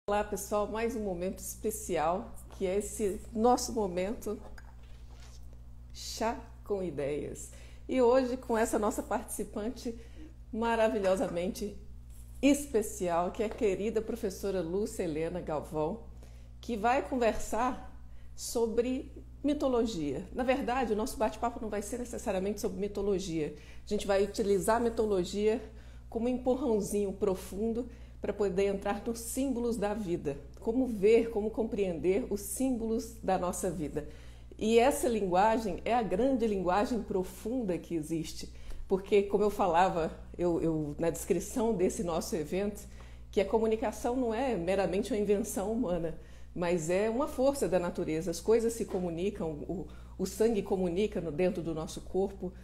Olá, pessoal, mais um momento especial, que é esse nosso momento Chá com Ideias. E hoje com essa nossa participante maravilhosamente especial, que é a querida professora Lúcia Helena Galvão, que vai conversar sobre mitologia. Na verdade, o nosso bate-papo não vai ser necessariamente sobre mitologia. A gente vai utilizar a mitologia como um empurrãozinho profundo para poder entrar nos símbolos da vida, como ver, como compreender os símbolos da nossa vida. E essa linguagem é a grande linguagem profunda que existe, porque, como eu falava na descrição desse nosso evento, que a comunicação não é meramente uma invenção humana, mas é uma força da natureza. As coisas se comunicam, o sangue comunica dentro do nosso corpo,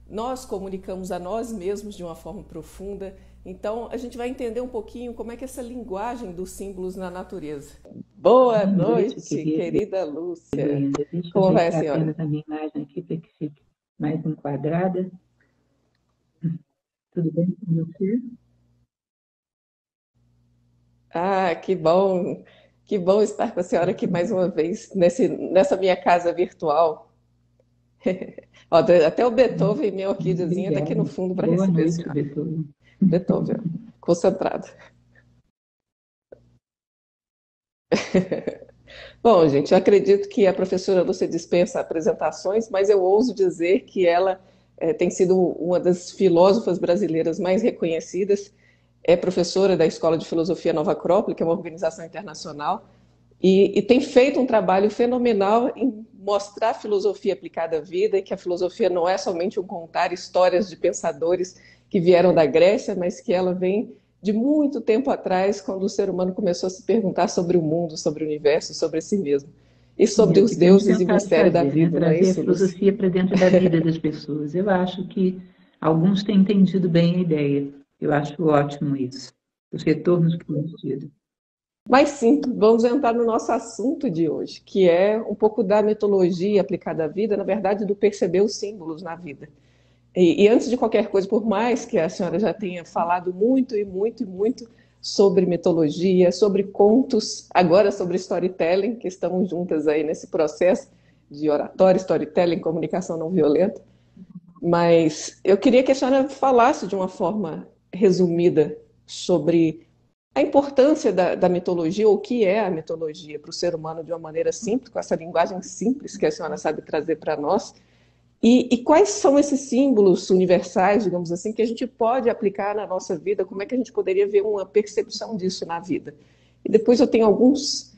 nós comunicamos a nós mesmos de uma forma profunda. Então, a gente vai entender um pouquinho como é que é essa linguagem dos símbolos na natureza. Boa noite, querida Lúcia. Deixa Como eu vai, deixar senhora? apenas a minha imagem aqui para que fique mais enquadrada. Tudo bem com você? Ah, que bom estar com a senhora aqui mais uma vez nessa minha casa virtual. Ó, até o Beethoven, minha orquídeazinha, está aqui no Obrigada. fundo para Boa receber a noite, senhora. Beethoven. Beethoven, concentrado. Bom, gente, eu acredito que a professora Lúcia dispensa apresentações, mas eu ouso dizer que ela tem sido uma das filósofas brasileiras mais reconhecidas. É professora da Escola de Filosofia Nova Acrópole, que é uma organização internacional, e tem feito um trabalho fenomenal em mostrar a filosofia aplicada à vida, e que a filosofia não é somente um contar histórias de pensadores que vieram da Grécia, mas que ela vem de muito tempo atrás, quando o ser humano começou a se perguntar sobre o mundo, sobre o universo, sobre si mesmo, e E sobre é o os que temos deuses e tentado mistério da fazer, né? vida, não é Trazer a isso, Lúcia? filosofia para dentro da vida das pessoas. Eu acho que alguns têm entendido bem a ideia. Eu acho ótimo isso. Os retornos que temos tido. Mas sim, vamos entrar no nosso assunto de hoje, que é um pouco da mitologia aplicada à vida, na verdade, do perceber os símbolos na vida. E antes de qualquer coisa, por mais que a senhora já tenha falado muito e muito e muito sobre mitologia, sobre contos, agora sobre storytelling, que estamos juntas aí nesse processo de oratório, storytelling, comunicação não violenta, mas eu queria que a senhora falasse de uma forma resumida sobre a importância da mitologia, ou o que é a mitologia para o ser humano de uma maneira simples, com essa linguagem simples que a senhora sabe trazer para nós, e quais são esses símbolos universais, digamos assim, que a gente pode aplicar na nossa vida? Como é que a gente poderia ver uma percepção disso na vida? E depois eu tenho algumas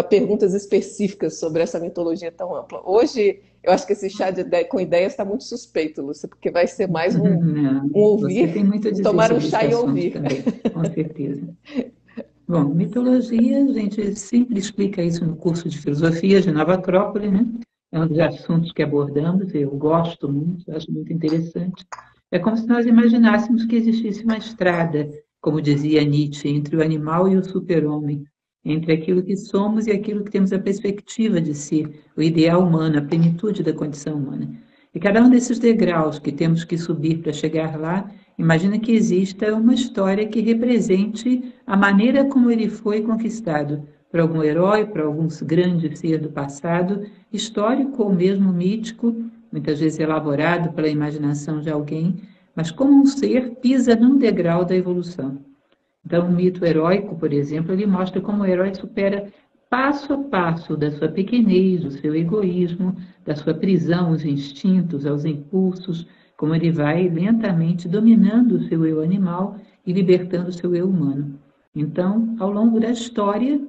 perguntas específicas sobre essa mitologia tão ampla. Hoje, eu acho que esse chá com ideias está muito suspeito, Lúcia, porque vai ser mais Não, um você tem ouvir, muito a dizer tomar um sobre esse chá e assunto ouvir. também, com certeza. Bom, mitologia, a gente sempre explica isso no curso de filosofia de Nova Acrópole, né? É um dos assuntos que abordamos, eu gosto muito, acho muito interessante. É como se nós imaginássemos que existisse uma estrada, como dizia Nietzsche, entre o animal e o super-homem, entre aquilo que somos e aquilo que temos a perspectiva de ser, o ideal humano, a plenitude da condição humana. E cada um desses degraus que temos que subir para chegar lá, imagina que exista uma história que represente a maneira como ele foi conquistado por algum herói, por algum grande ser do passado, histórico ou mesmo mítico, muitas vezes elaborado pela imaginação de alguém, mas como um ser pisa num degrau da evolução. Então, o mito heróico, por exemplo, ele mostra como o herói supera passo a passo da sua pequenez, do seu egoísmo, da sua prisão aos instintos, aos impulsos, como ele vai lentamente dominando o seu eu animal e libertando o seu eu humano. Então, ao longo da história,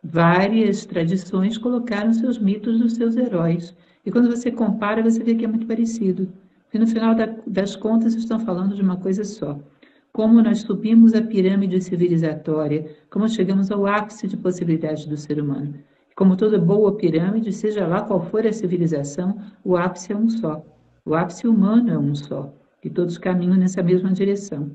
várias tradições colocaram seus mitos dos seus heróis. E quando você compara, você vê que é muito parecido. E no final das contas, estão falando de uma coisa só: como nós subimos a pirâmide civilizatória, como chegamos ao ápice de possibilidades do ser humano. Como toda boa pirâmide, seja lá qual for a civilização, o ápice é um só. O ápice humano é um só, e todos caminham nessa mesma direção.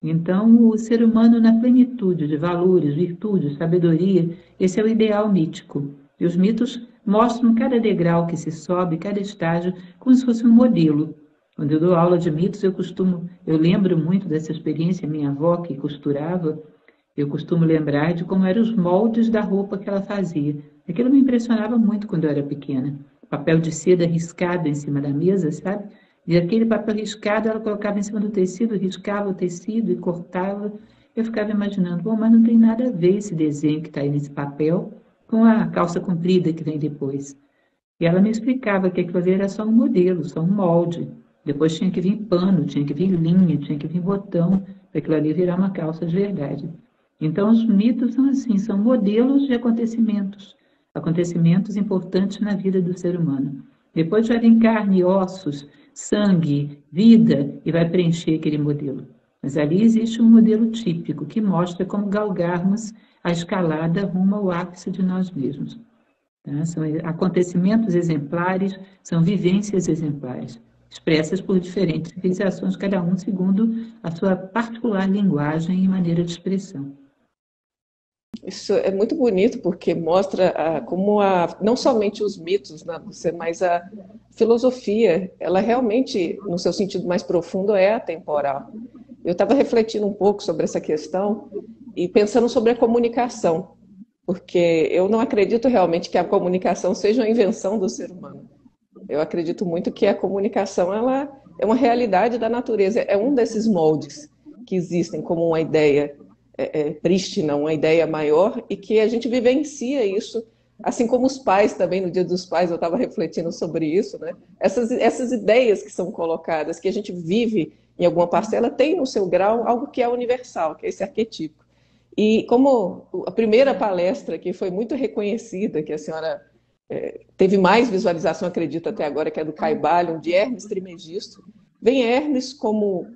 Então, o ser humano na plenitude de valores, virtudes, sabedoria, esse é o ideal mítico. E os mitos mostram cada degrau que se sobe, cada estágio, como se fosse um modelo. Quando eu dou aula de mitos, eu lembro muito dessa experiência, minha avó que costurava, Eu costumo lembrar de como eram os moldes da roupa que ela fazia. Aquilo me impressionava muito quando eu era pequena. Papel de seda riscado em cima da mesa, sabe? E aquele papel riscado ela colocava em cima do tecido, riscava o tecido e cortava. Eu ficava imaginando, bom, mas não tem nada a ver esse desenho que está aí nesse papel com a calça comprida que vem depois. E ela me explicava que aquilo ali era só um modelo, só um molde. Depois tinha que vir pano, tinha que vir linha, tinha que vir botão, para aquilo ali virar uma calça de verdade. Então, os mitos são assim, são modelos de acontecimentos, acontecimentos importantes na vida do ser humano. Depois vai vir carne, ossos, sangue, vida, e vai preencher aquele modelo. Mas ali existe um modelo típico que mostra como galgarmos a escalada rumo ao ápice de nós mesmos. Tá? São acontecimentos exemplares, são vivências exemplares, expressas por diferentes civilizações, cada um segundo a sua particular linguagem e maneira de expressão. Isso é muito bonito porque mostra como não somente os mitos, né, mas a filosofia, ela realmente, no seu sentido mais profundo, é atemporal. Eu estava refletindo um pouco sobre essa questão e pensando sobre a comunicação, porque eu não acredito realmente que a comunicação seja uma invenção do ser humano. Eu acredito muito que a comunicação ela é uma realidade da natureza, é um desses moldes que existem como uma ideia prístina, uma ideia maior, e que a gente vivencia isso, assim como os pais também, no Dia dos Pais, eu estava refletindo sobre isso, né? Essas ideias que são colocadas, que a gente vive em alguma parcela, tem no seu grau algo que é universal, que é esse arquetípico. E como a primeira palestra, que foi muito reconhecida, que a senhora teve mais visualização, acredito, até agora, que é do Caibalion, de Hermes Trismegisto, vem Hermes como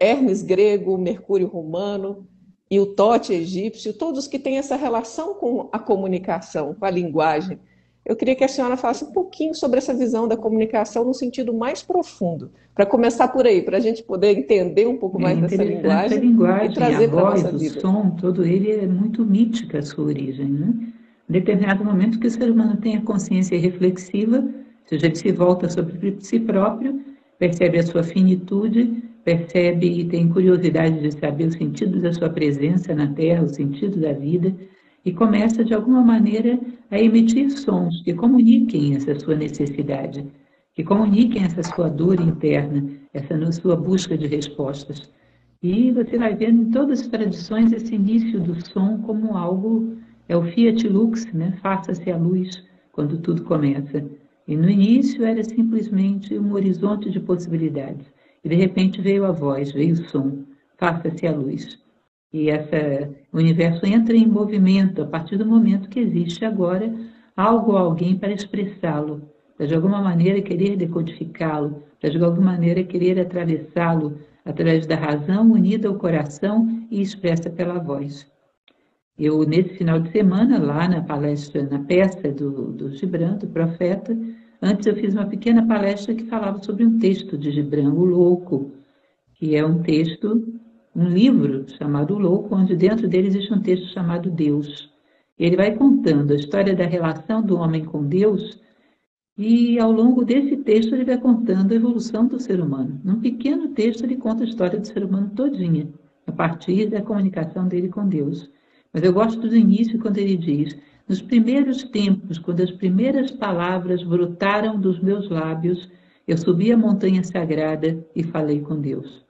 Hermes grego, Mercúrio romano, e o Tote egípcio, todos que têm essa relação com a comunicação, com a linguagem. Eu queria que a senhora falasse um pouquinho sobre essa visão da comunicação no sentido mais profundo, para começar por aí, para a gente poder entender um pouco mais dessa linguagem a linguagem, e trazer a para a voz, nossa o vida. som, todo ele é muito mítica a sua origem, né? Em determinado momento que o ser humano tem a consciência reflexiva, ou seja, ele se volta sobre si próprio, percebe a sua finitude, percebe e tem curiosidade de saber o sentido da sua presença na Terra, o sentido da vida, e começa, de alguma maneira, a emitir sons que comuniquem essa sua necessidade, que comuniquem essa sua dor interna, essa sua busca de respostas. E você vai vendo em todas as tradições esse início do som como algo, é o Fiat Lux, né? Faça-se a luz, quando tudo começa. E no início era simplesmente um horizonte de possibilidades. E de repente veio a voz, veio o som, faça-se a luz. E o universo entra em movimento a partir do momento que existe agora algo ou alguém para expressá-lo, para de alguma maneira querer decodificá-lo, para de alguma maneira querer atravessá-lo através da razão unida ao coração e expressa pela voz. Eu, nesse final de semana, lá na palestra, na peça do Gibran, do Profeta, antes eu fiz uma pequena palestra que falava sobre um texto de Gibran, O Louco, que é um texto, um livro chamado O Louco, onde dentro dele existe um texto chamado Deus. Ele vai contando a história da relação do homem com Deus e, ao longo desse texto, ele vai contando a evolução do ser humano. Num pequeno texto, ele conta a história do ser humano todinha, a partir da comunicação dele com Deus. Mas eu gosto do início, quando ele diz: nos primeiros tempos, quando as primeiras palavras brotaram dos meus lábios, eu subi a montanha sagrada e falei com Deus.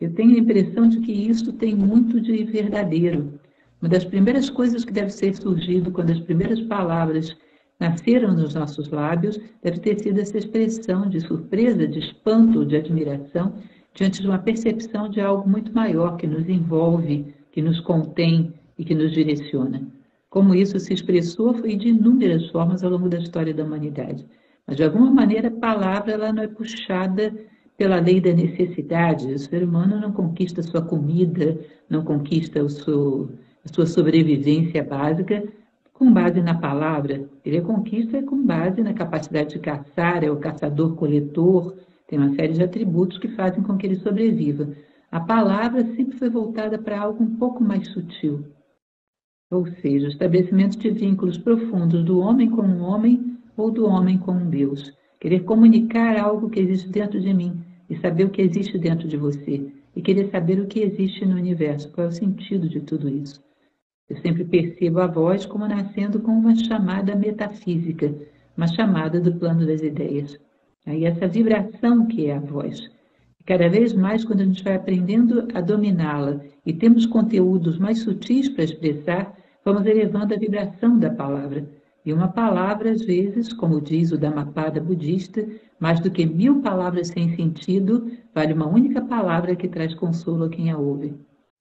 Eu tenho a impressão de que isso tem muito de verdadeiro. Uma das primeiras coisas que deve ter surgido quando as primeiras palavras nasceram nos nossos lábios deve ter sido essa expressão de surpresa, de espanto, de admiração, diante de uma percepção de algo muito maior que nos envolve, que nos contém e que nos direciona. Como isso se expressou foi de inúmeras formas ao longo da história da humanidade. Mas, de alguma maneira, a palavra ela não é puxada pela lei da necessidade. O ser humano não conquista a sua comida, não conquista a sua sobrevivência básica com base na palavra. Ele conquista com base na capacidade de caçar, é o caçador-coletor, tem uma série de atributos que fazem com que ele sobreviva. A palavra sempre foi voltada para algo um pouco mais sutil. Ou seja, o estabelecimento de vínculos profundos do homem com um homem ou do homem com um Deus. Querer comunicar algo que existe dentro de mim e saber o que existe dentro de você. e querer saber o que existe no universo, qual é o sentido de tudo isso. Eu sempre percebo a voz como nascendo com uma chamada metafísica, uma chamada do plano das ideias. Aí essa vibração que é a voz. E cada vez mais, quando a gente vai aprendendo a dominá-la e temos conteúdos mais sutis para expressar, vamos elevando a vibração da palavra. E uma palavra, às vezes, como diz o Dhammapada budista, mais do que 1000 palavras sem sentido, vale uma única palavra que traz consolo a quem a ouve.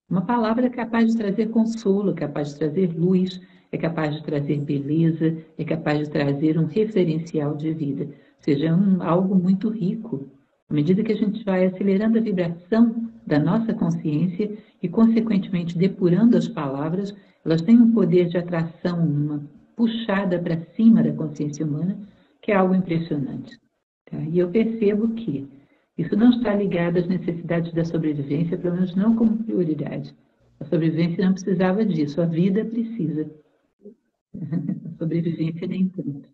Uma palavra é capaz de trazer consolo, é capaz de trazer luz, é capaz de trazer beleza, é capaz de trazer um referencial de vida. Ou seja, é algo muito rico. À medida que a gente vai acelerando a vibração da nossa consciência e, consequentemente, depurando as palavras, elas têm um poder de atração, uma puxada para cima da consciência humana, que é algo impressionante. Tá? E eu percebo que isso não está ligado às necessidades da sobrevivência, pelo menos não como prioridade. A sobrevivência não precisava disso, a vida precisa. A sobrevivência nem tanto.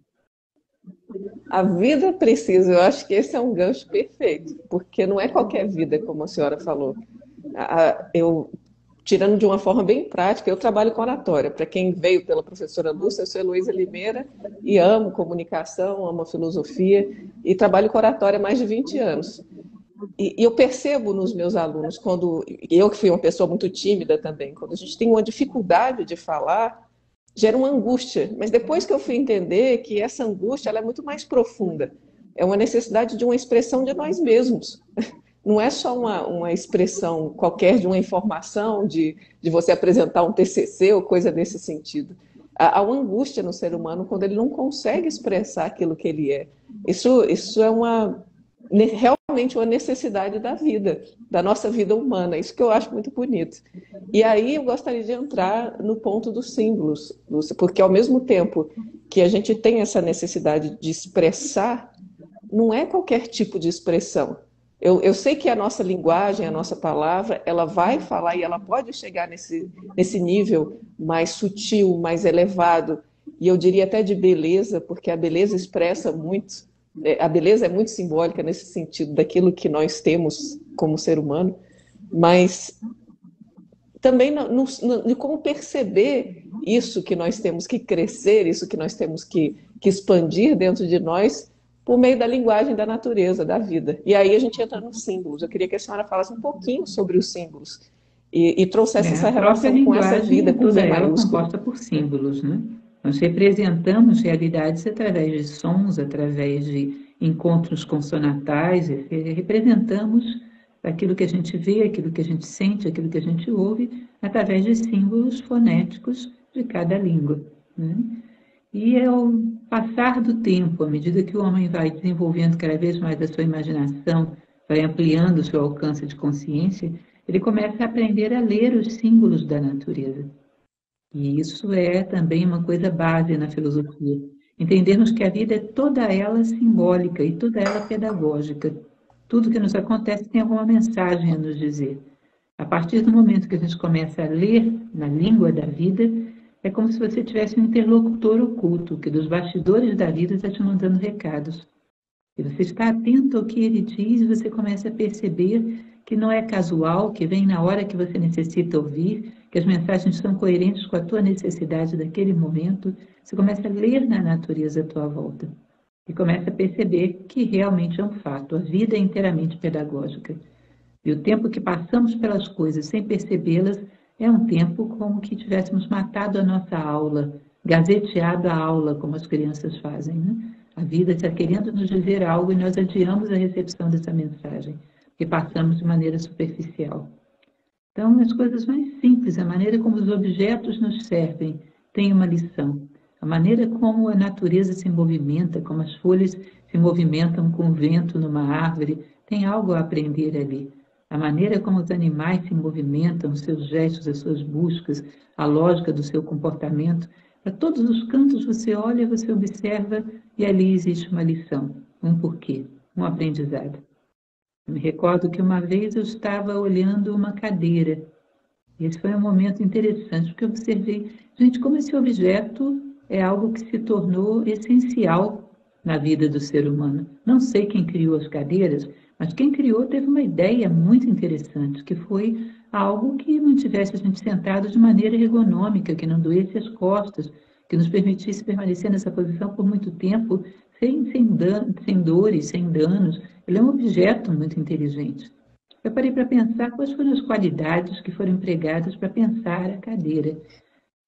A vida precisa, eu acho que esse é um gancho perfeito, porque não é qualquer vida, como a senhora falou. Eu, tirando de uma forma bem prática, eu trabalho com oratória. Para quem veio pela professora Lúcia, eu sou Heloísa Limeira e amo comunicação, amo a filosofia e trabalho com oratória há mais de 20 anos. E eu percebo nos meus alunos, quando eu que fui uma pessoa muito tímida também, quando a gente tem uma dificuldade de falar, gera uma angústia. Mas depois que eu fui entender que essa angústia ela é muito mais profunda, é uma necessidade de uma expressão de nós mesmos. Não é só uma expressão qualquer de uma informação, de você apresentar um TCC ou coisa nesse sentido. Há uma angústia no ser humano quando ele não consegue expressar aquilo que ele é. Isso é realmente uma necessidade da vida, da nossa vida humana. Isso que eu acho muito bonito. E aí eu gostaria de entrar no ponto dos símbolos, Lúcia, porque ao mesmo tempo que a gente tem essa necessidade de expressar, não é qualquer tipo de expressão. Eu sei que a nossa linguagem, a nossa palavra, ela vai falar e ela pode chegar nesse nível mais sutil, mais elevado, e eu diria até de beleza, porque a beleza expressa muito, a beleza é muito simbólica nesse sentido, daquilo que nós temos como ser humano, mas também como perceber isso que nós temos que crescer, isso que nós temos que expandir dentro de nós, por meio da linguagem da natureza, da vida. E aí a gente entra nos símbolos. Eu queria que a senhora falasse um pouquinho sobre os símbolos e trouxesse essa relação com essa vida, com toda V ela maiúsculo. composta por símbolos, né? Nós representamos realidades através de sons, através de encontros consonantais, representamos aquilo que a gente vê, aquilo que a gente sente, aquilo que a gente ouve, através de símbolos fonéticos de cada língua, né? E ao passar do tempo, à medida que o homem vai desenvolvendo cada vez mais a sua imaginação, vai ampliando o seu alcance de consciência, ele começa a aprender a ler os símbolos da natureza. E isso é também uma coisa base na filosofia. Entendermos que a vida é toda ela simbólica e toda ela pedagógica. Tudo que nos acontece tem alguma mensagem a nos dizer. A partir do momento que a gente começa a ler na língua da vida, é como se você tivesse um interlocutor oculto, que dos bastidores da vida está te mandando recados. E você está atento ao que ele diz e você começa a perceber que não é casual, que vem na hora que você necessita ouvir, que as mensagens são coerentes com a tua necessidade daquele momento. Você começa a ler na natureza à tua volta. E começa a perceber que realmente é um fato. A vida é inteiramente pedagógica. E o tempo que passamos pelas coisas sem percebê-las é um tempo como que tivéssemos matado a nossa aula, gazeteado a aula, como as crianças fazem, né? A vida está querendo nos dizer algo e nós adiamos a recepção dessa mensagem, porque passamos de maneira superficial. Então, as coisas mais simples, a maneira como os objetos nos servem, tem uma lição. A maneira como a natureza se movimenta, como as folhas se movimentam com o vento numa árvore, tem algo a aprender ali. A maneira como os animais se movimentam, os seus gestos, as suas buscas, a lógica do seu comportamento. Para todos os cantos você olha, você observa e ali existe uma lição, um porquê, um aprendizado. Eu me recordo que uma vez eu estava olhando uma cadeira. E esse foi um momento interessante, porque eu observei, gente, como esse objeto é algo que se tornou essencial na vida do ser humano. Não sei quem criou as cadeiras, Mas quem criou teve uma ideia muito interessante, que foi algo que mantivesse a gente sentado de maneira ergonômica, que não doesse as costas, que nos permitisse permanecer nessa posição por muito tempo, sem dores, sem danos. Ele é um objeto muito inteligente. Eu parei para pensar quais foram as qualidades que foram empregadas para pensar a cadeira.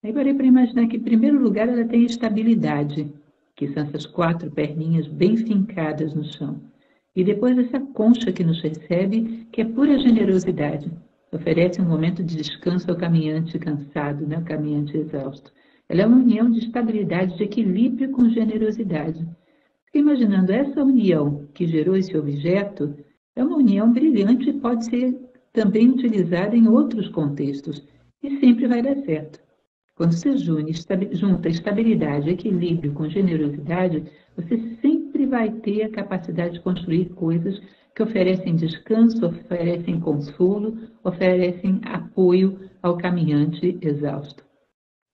Aí parei para imaginar que, em primeiro lugar, ela tem estabilidade, que são essas 4 perninhas bem fincadas no chão. E depois essa concha que nos recebe, que é pura generosidade. Oferece um momento de descanso ao caminhante cansado, né? Ao caminhante exausto. Ela é uma união de estabilidade, de equilíbrio com generosidade. Fiquei imaginando, essa união que gerou esse objeto é uma união brilhante e pode ser também utilizada em outros contextos. E sempre vai dar certo. Quando você junta estabilidade, equilíbrio com generosidade, você sempre vai ter a capacidade de construir coisas que oferecem descanso, oferecem consolo, oferecem apoio ao caminhante exausto.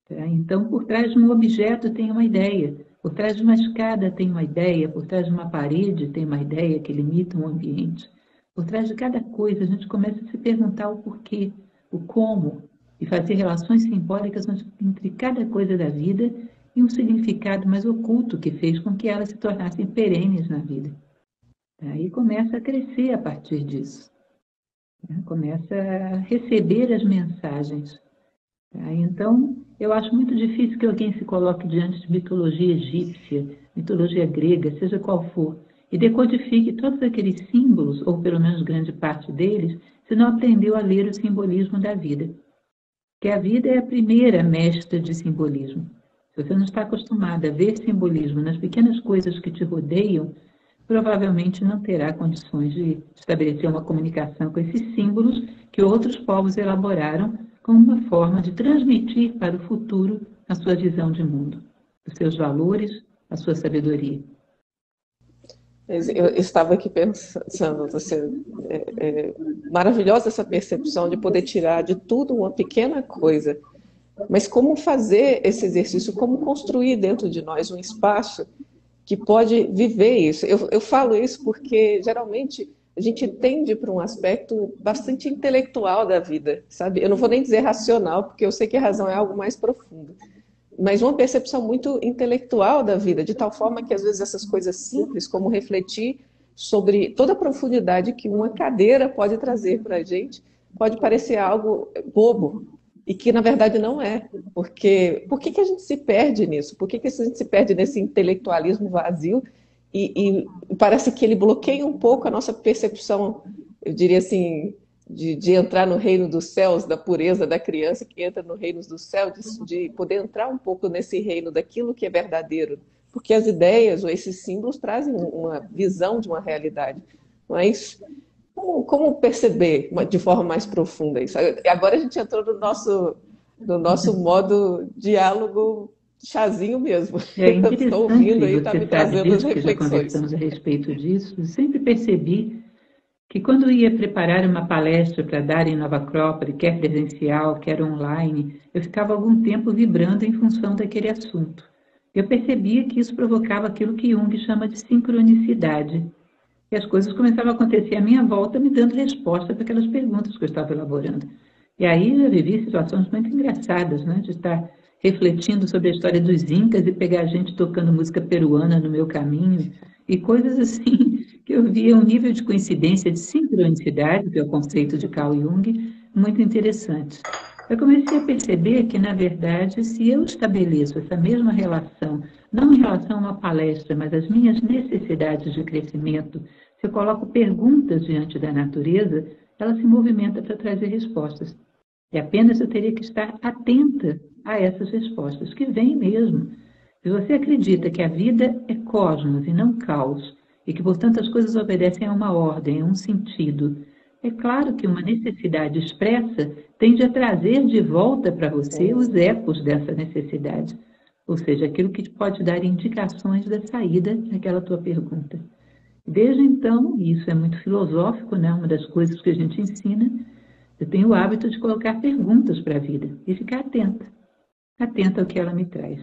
Então, por trás de um objeto tem uma ideia, por trás de uma escada tem uma ideia, por trás de uma parede tem uma ideia que limita um ambiente. Por trás de cada coisa, a gente começa a se perguntar o porquê, o como, e fazer relações simbólicas entre cada coisa da vida e um significado mais oculto que fez com que elas se tornassem perenes na vida. Aí começa a crescer a partir disso. Começa a receber as mensagens. Então, eu acho muito difícil que alguém se coloque diante de mitologia egípcia, mitologia grega, seja qual for, e decodifique todos aqueles símbolos, ou pelo menos grande parte deles, se não aprendeu a ler o simbolismo da vida. Que a vida é a primeira mestra de simbolismo. Se você não está acostumado a ver simbolismo nas pequenas coisas que te rodeiam, provavelmente não terá condições de estabelecer uma comunicação com esses símbolos que outros povos elaboraram como uma forma de transmitir para o futuro a sua visão de mundo, os seus valores, a sua sabedoria. Eu estava aqui pensando, maravilhosa essa percepção de poder tirar de tudo uma pequena coisa, mas como fazer esse exercício, como construir dentro de nós um espaço que pode viver isso. Eu falo isso porque geralmente a gente tende para um aspecto bastante intelectual da vida, sabe? Eu não vou nem dizer racional, porque eu sei que a razão é algo mais profundo, mas uma percepção muito intelectual da vida, de tal forma que às vezes essas coisas simples, como refletir sobre toda a profundidade que uma cadeira pode trazer para a gente, pode parecer algo bobo, e que na verdade não é. Porque por que a gente se perde nisso? Por que a gente se perde nesse intelectualismo vazio e parece que ele bloqueia um pouco a nossa percepção, eu diria assim, de entrar no reino dos céus, da pureza da criança que entra no reino dos céus, de poder entrar um pouco nesse reino daquilo que é verdadeiro. Porque as ideias ou esses símbolos trazem uma visão de uma realidade. Mas como perceber de forma mais profunda isso? Agora a gente entrou no nosso modo diálogo chazinho mesmo. É Eu estou ouvindo interessante, aí, está você me sabe trazendo as disso, que já reflexões. conversamos a respeito disso. Eu sempre percebi que quando ia preparar uma palestra para dar em Nova Acrópole, quer presencial, quer online, eu ficava algum tempo vibrando em função daquele assunto. Eu percebia que isso provocava aquilo que Jung chama de sincronicidade. E as coisas começavam a acontecer à minha volta, me dando resposta para aquelas perguntas que eu estava elaborando. E aí eu vivi situações muito engraçadas, né? De estar refletindo sobre a história dos Incas e pegar gente tocando música peruana no meu caminho, e coisas assim que eu via um nível de coincidência, de sincronicidade, que é o conceito de Carl Jung, muito interessante. Eu comecei a perceber que, na verdade, se eu estabeleço essa mesma relação, não em relação a uma palestra, mas as minhas necessidades de crescimento, se eu coloco perguntas diante da natureza, ela se movimenta para trazer respostas. E apenas eu teria que estar atenta a essas respostas, que vêm mesmo. Se você acredita que a vida é cosmos e não caos, e que, portanto, as coisas obedecem a uma ordem, a um sentido, é claro que uma necessidade expressa tende a trazer de volta para você os ecos dessa necessidade, ou seja, aquilo que pode dar indicações da saída daquela tua pergunta. Desde então, e isso é muito filosófico, né? Uma das coisas que a gente ensina, eu tenho o hábito de colocar perguntas para a vida e ficar atenta ao que ela me traz.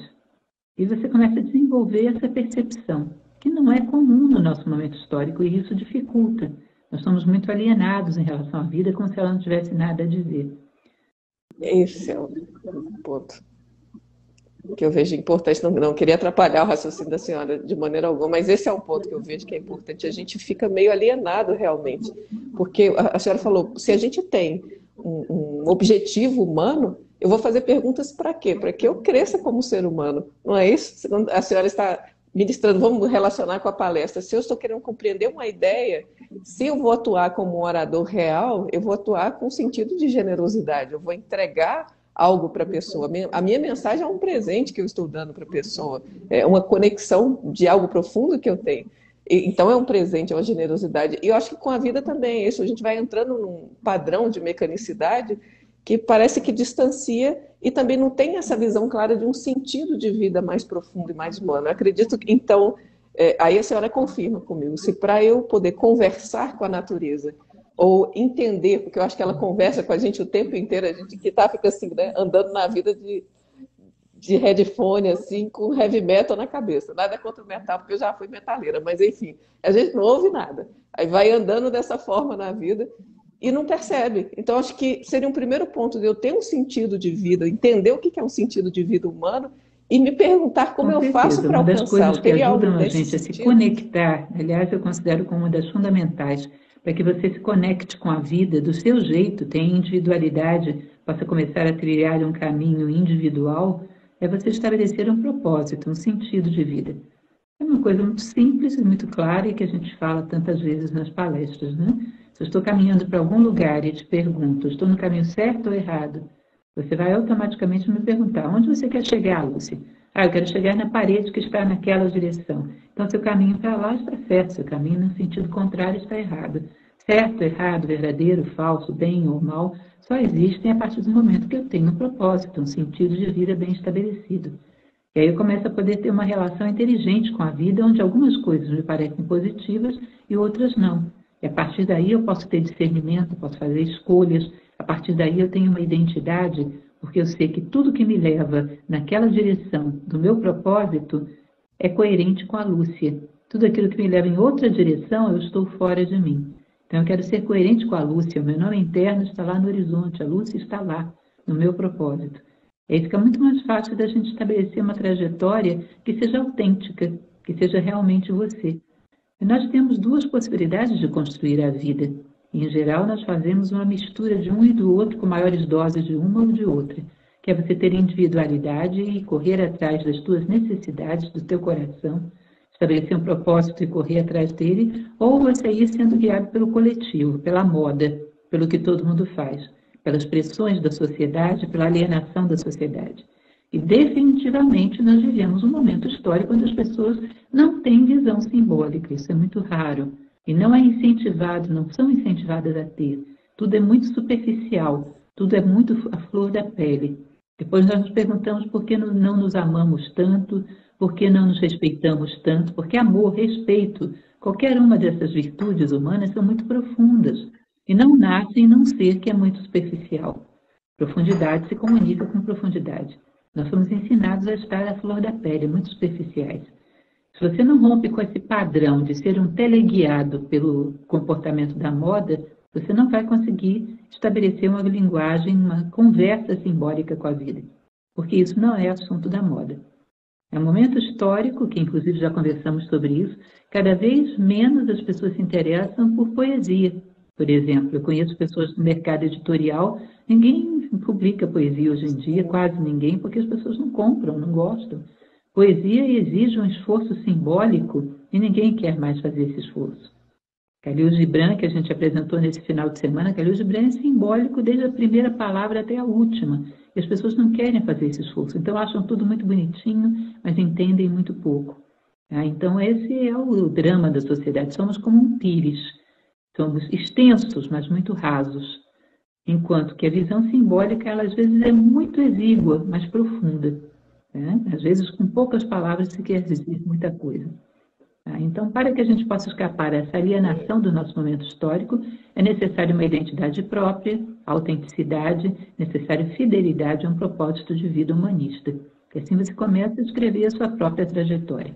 E você começa a desenvolver essa percepção, que não é comum no nosso momento histórico, e isso dificulta. Nós somos muito alienados em relação à vida, como se ela não tivesse nada a dizer. Esse é o ponto que eu vejo importante. Não queria atrapalhar o raciocínio da senhora de maneira alguma, mas esse é um ponto que eu vejo que é importante. A gente fica meio alienado realmente, porque a senhora falou, se a gente tem um objetivo humano, eu vou fazer perguntas para quê? Para que eu cresça como ser humano, não é isso? A senhora está ministrando, vamos relacionar com a palestra. Se eu estou querendo compreender uma ideia, se eu vou atuar como um orador real, eu vou atuar com sentido de generosidade, eu vou entregar algo para a pessoa. A minha mensagem é um presente que eu estou dando para a pessoa, é uma conexão de algo profundo que eu tenho. Então é um presente, é uma generosidade. E eu acho que com a vida também é isso. A gente vai entrando num padrão de mecanicidade que parece que distancia e também não tem essa visão clara de um sentido de vida mais profundo e mais humano. Eu acredito que, então, aí a senhora confirma comigo, se para eu poder conversar com a natureza, ou entender, porque eu acho que ela conversa com a gente o tempo inteiro, a gente que fica assim, né, andando na vida de headphone, assim, com heavy metal na cabeça. Nada contra o metal, porque eu já fui metaleira, mas enfim, a gente não ouve nada. Aí vai andando dessa forma na vida e não percebe. Então, acho que seria um primeiro ponto de eu ter um sentido de vida, entender o que é um sentido de vida humano e me perguntar como Com eu faço certeza, para uma das coisas alcançá-lo. que Teria algo ajudam a nesse gente a se sentido? conectar, aliás, eu considero como uma das fundamentais, para que você se conecte com a vida do seu jeito, tenha individualidade, possa começar a trilhar um caminho individual, é você estabelecer um propósito, um sentido de vida. É uma coisa muito simples e muito clara e que a gente fala tantas vezes nas palestras, né? Se eu estou caminhando para algum lugar e te pergunto, estou no caminho certo ou errado? Você vai automaticamente me perguntar, onde você quer chegar, Lúcia? Ah, eu quero chegar na parede que está naquela direção. Então, seu caminho para lá está certo, seu caminho no sentido contrário está errado. Certo, errado, verdadeiro, falso, bem ou mal, só existem a partir do momento que eu tenho um propósito, um sentido de vida bem estabelecido. E aí eu começo a poder ter uma relação inteligente com a vida, onde algumas coisas me parecem positivas e outras não. E a partir daí eu posso ter discernimento, posso fazer escolhas, a partir daí eu tenho uma identidade, porque eu sei que tudo que me leva naquela direção do meu propósito é coerente com a Lúcia. Tudo aquilo que me leva em outra direção, eu estou fora de mim. Então eu quero ser coerente com a Lúcia, o meu nome interno está lá no horizonte, a Lúcia está lá, no meu propósito. Aí fica muito mais fácil da gente estabelecer uma trajetória que seja autêntica, que seja realmente você. E nós temos duas possibilidades de construir a vida. E, em geral, nós fazemos uma mistura de um e do outro, com maiores doses de uma ou de outra, que é você ter individualidade e correr atrás das tuas necessidades, do teu coração, estabelecer um propósito e correr atrás dele, ou você ir sendo guiado pelo coletivo, pela moda, pelo que todo mundo faz, pelas pressões da sociedade, pela alienação da sociedade. E definitivamente nós vivemos um momento histórico onde as pessoas não têm visão simbólica, isso é muito raro. E não é incentivado, não são incentivadas a ter. Tudo é muito superficial, tudo é muito à flor da pele. Depois nós nos perguntamos por que não nos amamos tanto, por que não nos respeitamos tanto, porque amor, respeito, qualquer uma dessas virtudes humanas são muito profundas e não nascem num ser que é muito superficial. Profundidade se comunica com profundidade. Nós somos ensinados a estar à flor da pele, muito superficiais. Se você não rompe com esse padrão de ser um teleguiado pelo comportamento da moda, você não vai conseguir estabelecer uma linguagem, uma conversa simbólica com a vida, porque isso não é assunto da moda. É um momento histórico, que inclusive já conversamos sobre isso, cada vez menos as pessoas se interessam por poesia. Por exemplo, eu conheço pessoas no mercado editorial, ninguém publica poesia hoje em dia, quase ninguém, porque as pessoas não compram, não gostam. Poesia exige um esforço simbólico e ninguém quer mais fazer esse esforço. Khalil Gibran, que a gente apresentou nesse final de semana, Khalil Gibran é simbólico desde a primeira palavra até a última. E as pessoas não querem fazer esse esforço, então acham tudo muito bonitinho, mas entendem muito pouco. Então esse é o drama da sociedade, somos como um pires. Somos extensos, mas muito rasos. Enquanto que a visão simbólica, ela às vezes é muito exígua, mas profunda. Né? Às vezes, com poucas palavras, se quer dizer muita coisa. Então, para que a gente possa escapar dessa alienação do nosso momento histórico, é necessário uma identidade própria, autenticidade, necessário fidelidade a um propósito de vida humanista. Porque assim você começa a escrever a sua própria trajetória.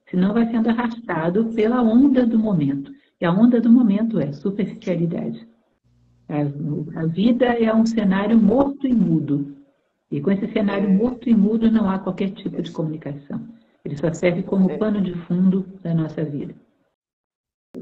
Senão vai sendo arrastado pela onda do momento. E a onda do momento é superficialidade. A vida é um cenário morto e mudo. E com esse cenário morto e mudo não há qualquer tipo de comunicação. Ele só serve como pano de fundo da nossa vida.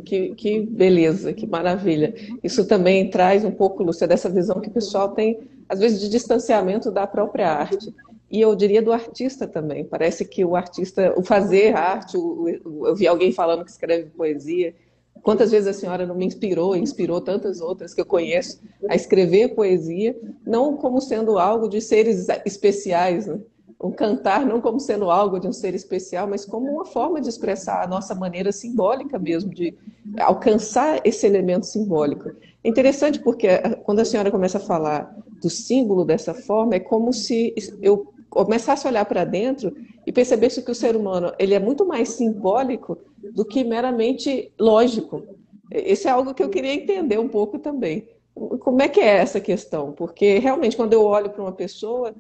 Que beleza, que maravilha. Isso também traz um pouco, Lúcia, dessa visão que o pessoal tem, às vezes, de distanciamento da própria arte. E eu diria do artista também. Parece que o artista, o fazer arte, eu vi alguém falando que escreve poesia. Quantas vezes a senhora não me inspirou, inspirou tantas outras que eu conheço a escrever poesia, não como sendo algo de seres especiais, né? O cantar não como sendo algo de um ser especial, mas como uma forma de expressar a nossa maneira simbólica mesmo, de alcançar esse elemento simbólico. É interessante porque quando a senhora começa a falar do símbolo dessa forma, é como se eu começasse a olhar para dentro e percebesse que o ser humano ele é muito mais simbólico do que meramente lógico. Esse é algo que eu queria entender um pouco também. Como é que é essa questão? Porque realmente quando eu olho para uma pessoa,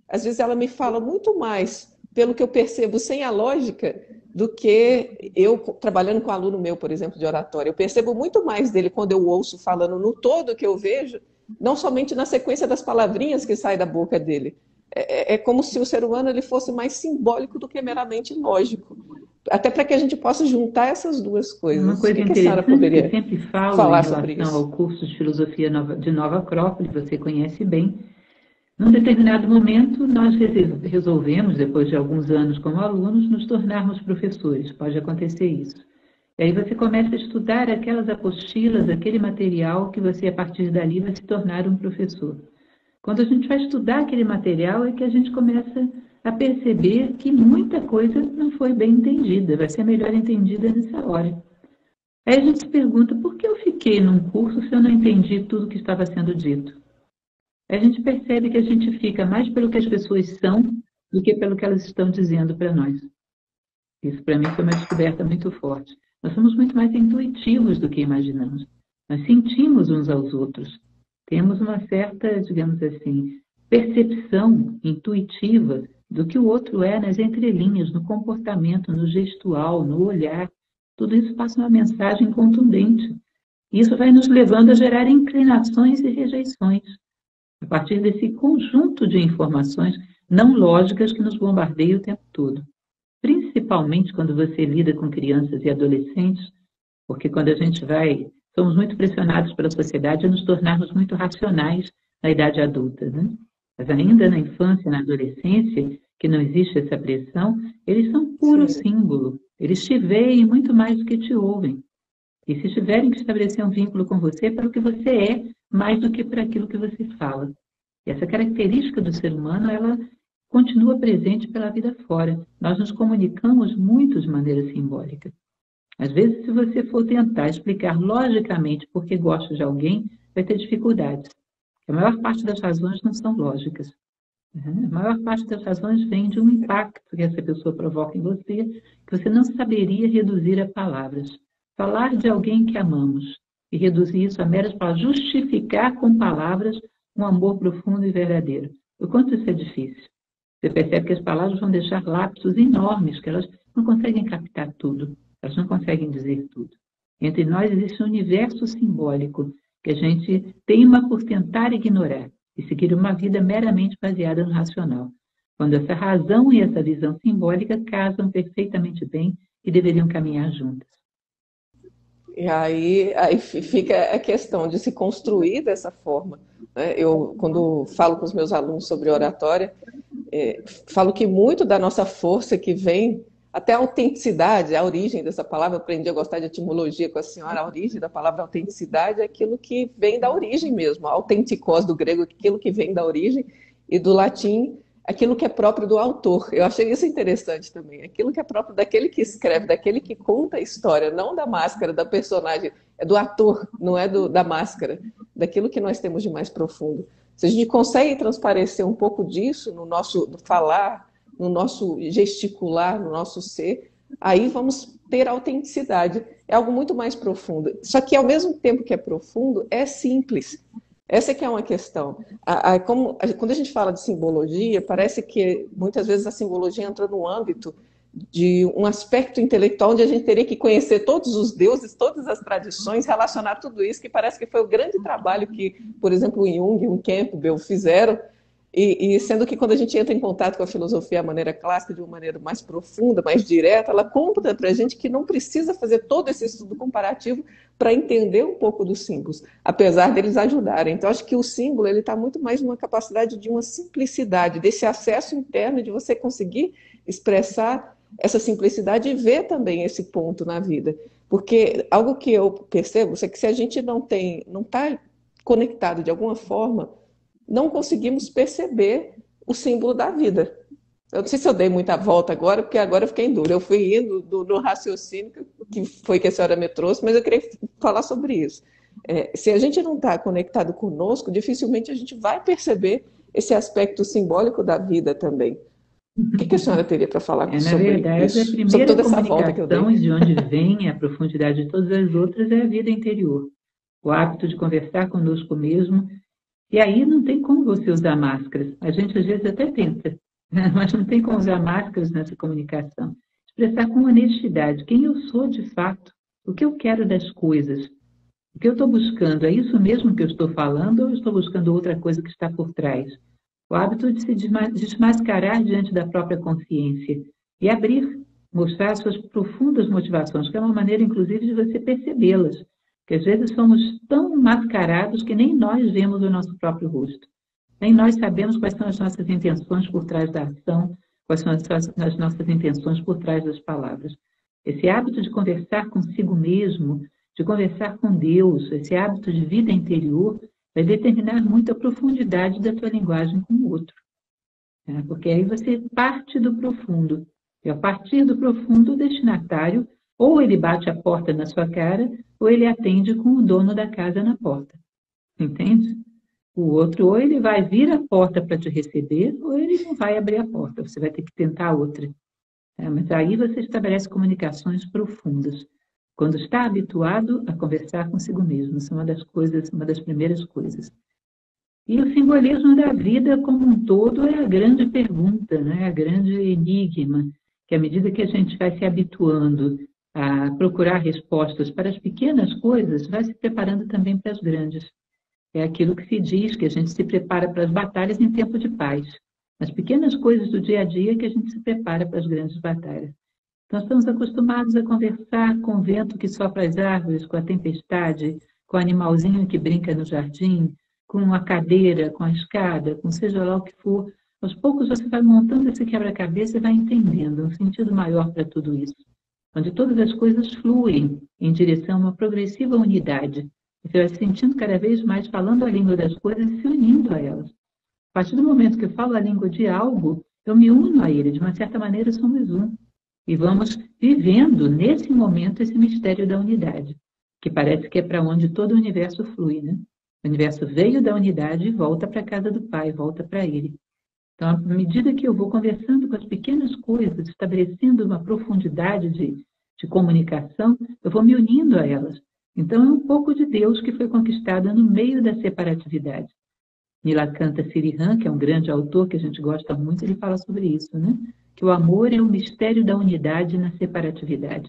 às vezes ela me fala muito mais pelo que eu percebo sem a lógica do que eu trabalhando com um aluno meu, por exemplo, de oratória. Eu percebo muito mais dele quando eu ouço falando no todo que eu vejo, não somente na sequência das palavrinhas que saem da boca dele. É como se o ser humano ele fosse mais simbólico do que meramente lógico. Até para que a gente possa juntar essas duas Uma coisas. O coisa que a senhora interessante que eu poderia sempre falo em falar sobre relação isso? ao curso de filosofia de Nova Acrópole, você conhece bem. Num determinado momento, nós resolvemos, depois de alguns anos como alunos, nos tornarmos professores. Pode acontecer isso. E aí você começa a estudar aquelas apostilas, aquele material que você, a partir dali, vai se tornar um professor. Quando a gente vai estudar aquele material, é que a gente começa a perceber que muita coisa não foi bem entendida, vai ser melhor entendida nessa hora. Aí a gente se pergunta, por que eu fiquei num curso se eu não entendi tudo que estava sendo dito? A gente percebe que a gente fica mais pelo que as pessoas são do que pelo que elas estão dizendo para nós. Isso, para mim, foi uma descoberta muito forte. Nós somos muito mais intuitivos do que imaginamos. Nós sentimos uns aos outros. Temos uma certa, digamos assim, percepção intuitiva do que o outro é nas entrelinhas, no comportamento, no gestual, no olhar. Tudo isso passa uma mensagem contundente. Isso vai nos levando a gerar inclinações e rejeições a partir desse conjunto de informações não lógicas que nos bombardeiam o tempo todo. Principalmente quando você lida com crianças e adolescentes, porque quando a gente somos muito pressionados pela sociedade a nos tornarmos muito racionais na idade adulta, né? Mas ainda na infância, na adolescência, que não existe essa pressão, eles são puro símbolo. Eles te veem muito mais do que te ouvem. E se tiverem que estabelecer um vínculo com você, é pelo que você é, mais do que por aquilo que você fala. E essa característica do ser humano, ela continua presente pela vida fora. Nós nos comunicamos muito de maneira simbólica. Às vezes, se você for tentar explicar logicamente por que gosta de alguém, vai ter dificuldades. A maior parte das razões não são lógicas. A maior parte das razões vem de um impacto que essa pessoa provoca em você, que você não saberia reduzir a palavras. Falar de alguém que amamos e reduzir isso a meras para justificar com palavras um amor profundo e verdadeiro. O quanto isso é difícil. Você percebe que as palavras vão deixar lapsos enormes, que elas não conseguem captar tudo, elas não conseguem dizer tudo. Entre nós existe um universo simbólico que a gente teima por tentar ignorar e seguir uma vida meramente baseada no racional, quando essa razão e essa visão simbólica casam perfeitamente bem e deveriam caminhar juntas. E aí fica a questão de se construir dessa forma, né? Eu, quando falo com os meus alunos sobre oratória, falo que muito da nossa força que vem, até a autenticidade, a origem dessa palavra, eu aprendi a gostar de etimologia com a senhora, a origem da palavra autenticidade é aquilo que vem da origem mesmo, autentikos do grego, aquilo que vem da origem, e do latim, aquilo que é próprio do autor. Eu achei isso interessante também, aquilo que é próprio daquele que escreve, daquele que conta a história, não da máscara, da personagem, é do ator, não é da máscara, daquilo que nós temos de mais profundo. Se a gente consegue transparecer um pouco disso no nosso falar, no nosso gesticular, no nosso ser, aí vamos ter autenticidade. É algo muito mais profundo. Só que, ao mesmo tempo que é profundo, é simples. Essa é que é uma questão. Quando a gente fala de simbologia, parece que muitas vezes a simbologia entra no âmbito de um aspecto intelectual onde a gente teria que conhecer todos os deuses, todas as tradições, relacionar tudo isso, que parece que foi o grande trabalho que, por exemplo, o Jung e o Campbell fizeram, e sendo que quando a gente entra em contato com a filosofia, a maneira clássica, de uma maneira mais profunda, mais direta, ela conta para a gente que não precisa fazer todo esse estudo comparativo para entender um pouco dos símbolos, apesar deles ajudarem. Então, acho que o símbolo ele está muito mais numa capacidade de uma simplicidade, desse acesso interno, de você conseguir expressar essa simplicidade e ver também esse ponto na vida. Porque algo que eu percebo é que se a gente não está conectado de alguma forma, não conseguimos perceber o símbolo da vida. Eu não sei se eu dei muita volta agora, porque agora eu fiquei em dúvida. Eu fui indo no raciocínio que foi que a senhora me trouxe, mas eu queria falar sobre isso. Se a gente não está conectado conosco, dificilmente a gente vai perceber esse aspecto simbólico da vida também. O que a senhora teria para falar Na sobre verdade, a isso? Sobre primeira toda essa volta que eu dei. comunicação, de onde vem a profundidade de todas as outras, é a vida interior. O hábito de conversar conosco mesmo. E aí não tem como você usar máscaras. A gente às vezes até tenta, mas não tem como usar máscaras nessa comunicação. Expressar com honestidade quem eu sou de fato, o que eu quero das coisas, o que eu estou buscando. É isso mesmo que eu estou falando ou eu estou buscando outra coisa que está por trás? O hábito de se desmascarar diante da própria consciência e abrir, mostrar suas profundas motivações, que é uma maneira, inclusive, de você percebê-las. Porque às vezes somos tão mascarados que nem nós vemos o nosso próprio rosto. Nem nós sabemos quais são as nossas intenções por trás da ação, quais são as nossas intenções por trás das palavras. Esse hábito de conversar consigo mesmo, de conversar com Deus, esse hábito de vida interior, vai determinar muito a profundidade da tua linguagem com o outro. Porque aí você parte do profundo. E a partir do profundo, o destinatário, ou ele bate a porta na sua cara, ou ele atende com o dono da casa na porta. Entende? O outro, ou ele vai vir à porta para te receber, ou ele não vai abrir a porta. Você vai ter que tentar outra. Mas aí você estabelece comunicações profundas. Quando está habituado a conversar consigo mesmo. Isso é uma das primeiras coisas. E o simbolismo da vida como um todo é a grande pergunta, né? A grande enigma, que à medida que a gente vai se habituando a procurar respostas para as pequenas coisas, vai se preparando também para as grandes. É aquilo que se diz, que a gente se prepara para as batalhas em tempo de paz. As pequenas coisas do dia a dia que a gente se prepara para as grandes batalhas. Nós estamos acostumados a conversar com o vento que sopra as árvores, com a tempestade, com o animalzinho que brinca no jardim, com a cadeira, com a escada, com seja lá o que for. Aos poucos você vai montando esse quebra-cabeça e vai entendendo um sentido maior para tudo isso, onde todas as coisas fluem em direção a uma progressiva unidade. Você vai se sentindo cada vez mais falando a língua das coisas e se unindo a elas. A partir do momento que eu falo a língua de algo, eu me uno a ele. De uma certa maneira, somos um. E vamos vivendo, nesse momento, esse mistério da unidade, que parece que é para onde todo o universo flui, né? O universo veio da unidade e volta para a casa do Pai, volta para Ele. Então, à medida que eu vou conversando com as pequenas coisas, estabelecendo uma profundidade de comunicação, eu vou me unindo a elas. Então, é um pouco de Deus que foi conquistado no meio da separatividade. Nilakanta Sirihan, que é um grande autor que a gente gosta muito, ele fala sobre isso, né? Que o amor é o mistério da unidade na separatividade.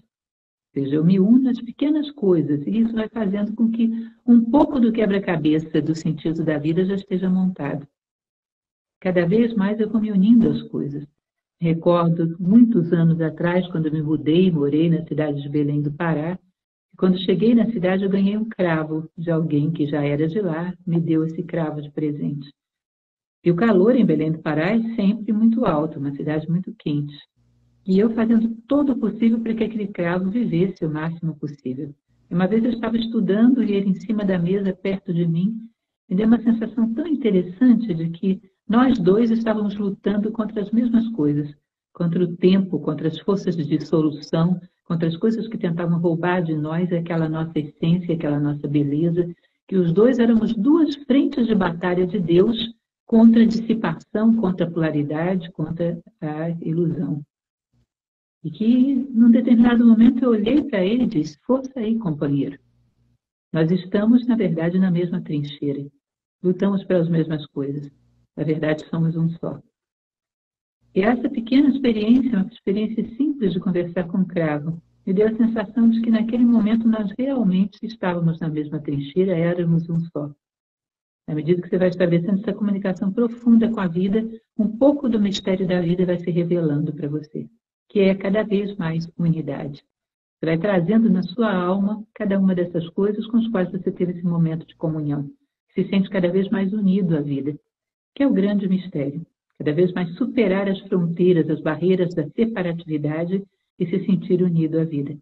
Ou seja, eu me uno às pequenas coisas e isso vai fazendo com que um pouco do quebra-cabeça do sentido da vida já esteja montado. Cada vez mais eu vou me unindo às coisas. Recordo, muitos anos atrás, quando eu me mudei, morei na cidade de Belém do Pará, e quando cheguei na cidade eu ganhei um cravo de alguém que já era de lá, me deu esse cravo de presente. E o calor em Belém do Pará é sempre muito alto, uma cidade muito quente. E eu fazendo todo o possível para que aquele cravo vivesse o máximo possível. E uma vez eu estava estudando e ele em cima da mesa, perto de mim, me deu uma sensação tão interessante de que nós dois estávamos lutando contra as mesmas coisas, contra o tempo, contra as forças de dissolução, contra as coisas que tentavam roubar de nós aquela nossa essência, aquela nossa beleza, que os dois éramos duas frentes de batalha de Deus contra a dissipação, contra a polaridade, contra a ilusão. E que, num determinado momento, eu olhei para ele e disse, força aí, companheiro. Nós estamos, na verdade, na mesma trincheira. Lutamos pelas mesmas coisas. Na verdade, somos um só. E essa pequena experiência, uma experiência simples de conversar com o cravo, me deu a sensação de que naquele momento nós realmente estávamos na mesma trincheira, éramos um só. À medida que você vai estabelecendo essa comunicação profunda com a vida, um pouco do mistério da vida vai se revelando para você, que é cada vez mais unidade. Você vai trazendo na sua alma cada uma dessas coisas com as quais você teve esse momento de comunhão. Se sente cada vez mais unido à vida, que é o grande mistério. Cada vez mais superar as fronteiras, as barreiras da separatividade e se sentir unido à vida.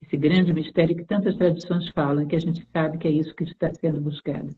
Esse grande mistério que tantas tradições falam, que a gente sabe que é isso que está sendo buscado.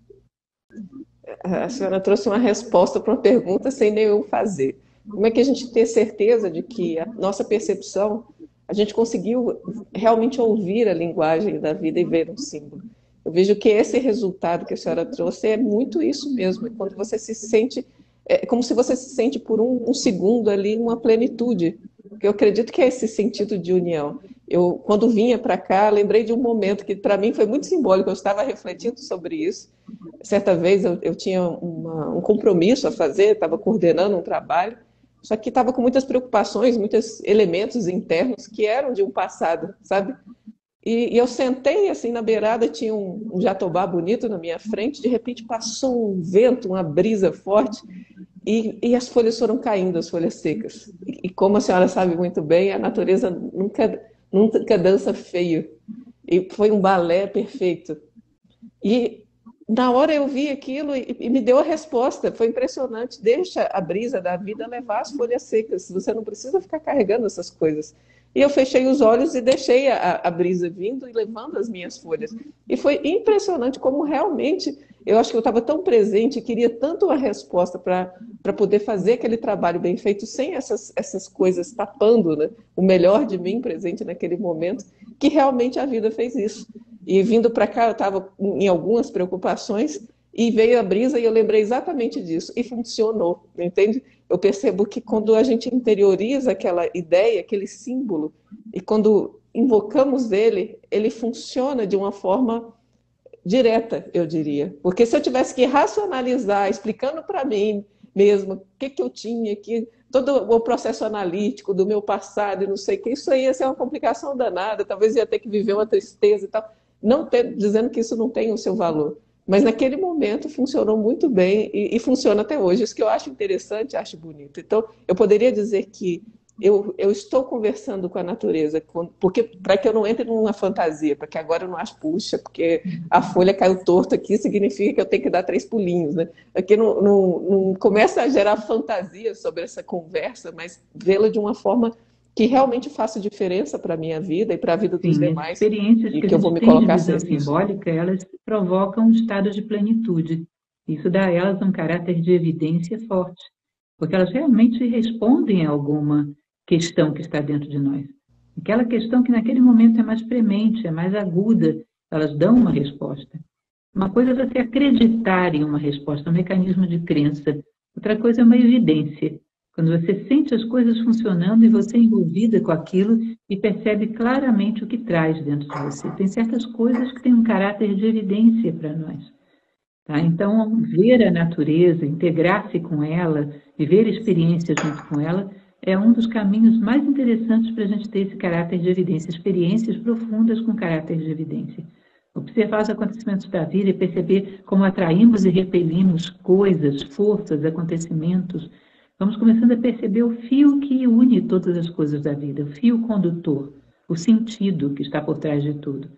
A senhora trouxe uma resposta para uma pergunta sem nenhum fazer. Como é que a gente tem certeza de que a nossa percepção, a gente conseguiu realmente ouvir a linguagem da vida e ver um símbolo? Eu vejo que esse resultado que a senhora trouxe é muito isso mesmo, quando você se sente, é como se você se sente por um segundo ali uma plenitude, porque eu acredito que é esse sentido de união. Eu, quando vinha para cá, lembrei de um momento que para mim foi muito simbólico, eu estava refletindo sobre isso. Certa vez eu tinha um compromisso a fazer, estava coordenando um trabalho, só que estava com muitas preocupações, muitos elementos internos que eram de um passado, sabe? E eu sentei assim na beirada, tinha um jatobá bonito na minha frente, de repente passou um vento, uma brisa forte, e as folhas foram caindo, as folhas secas. E como a senhora sabe muito bem, a natureza nunca dança feio. E foi um balé perfeito. E na hora eu vi aquilo e me deu a resposta. Foi impressionante. Deixa a brisa da vida levar as folhas secas. Você não precisa ficar carregando essas coisas. E eu fechei os olhos e deixei a brisa vindo e levando as minhas folhas. E foi impressionante como realmente eu acho que eu estava tão presente, queria tanto a resposta para poder fazer aquele trabalho bem feito sem essas coisas tapando, né, o melhor de mim presente naquele momento, que realmente a vida fez isso. E vindo para cá, eu estava em algumas preocupações e veio a brisa e eu lembrei exatamente disso. E funcionou, entende? Eu percebo que quando a gente interioriza aquela ideia, aquele símbolo, e quando invocamos ele, ele funciona de uma forma direta, eu diria. Porque se eu tivesse que racionalizar, explicando para mim mesmo o que eu tinha, todo o processo analítico do meu passado e não sei o que, isso aí ia ser uma complicação danada, talvez ia ter que viver uma tristeza e tal. Não dizendo que isso não tem o seu valor. Mas naquele momento funcionou muito bem e funciona até hoje. Isso que eu acho interessante, acho bonito. Então, eu poderia dizer que eu estou conversando com a natureza, porque para que eu não entre numa fantasia, para que agora eu não ache, puxa, porque a folha caiu torta aqui, significa que eu tenho que dar 3 pulinhos, né? Aqui não começa a gerar fantasia sobre essa conversa, mas vê-la de uma forma que realmente faça diferença para a minha vida e para a vida dos demais. As experiências e que que a eu vou gente me tem de colocar visão sempre nisso. simbólica, elas provocam um estado de plenitude. Isso dá a elas um caráter de evidência forte, porque elas realmente respondem a alguma questão que está dentro de nós. Aquela questão que naquele momento é mais premente, é mais aguda, elas dão uma resposta. Uma coisa é você acreditar em uma resposta, um mecanismo de crença. Outra coisa é uma evidência. Quando você sente as coisas funcionando e você é envolvida com aquilo e percebe claramente o que traz dentro de você. Tem certas coisas que têm um caráter de evidência para nós. Tá? Então, ver a natureza, integrar-se com ela, viver experiências junto com ela, é um dos caminhos mais interessantes para a gente ter esse caráter de evidência, experiências profundas com caráter de evidência. Observar os acontecimentos da vida e perceber como atraímos e repelimos coisas, forças, acontecimentos. Vamos começando a perceber o fio que une todas as coisas da vida, o fio condutor, o sentido que está por trás de tudo.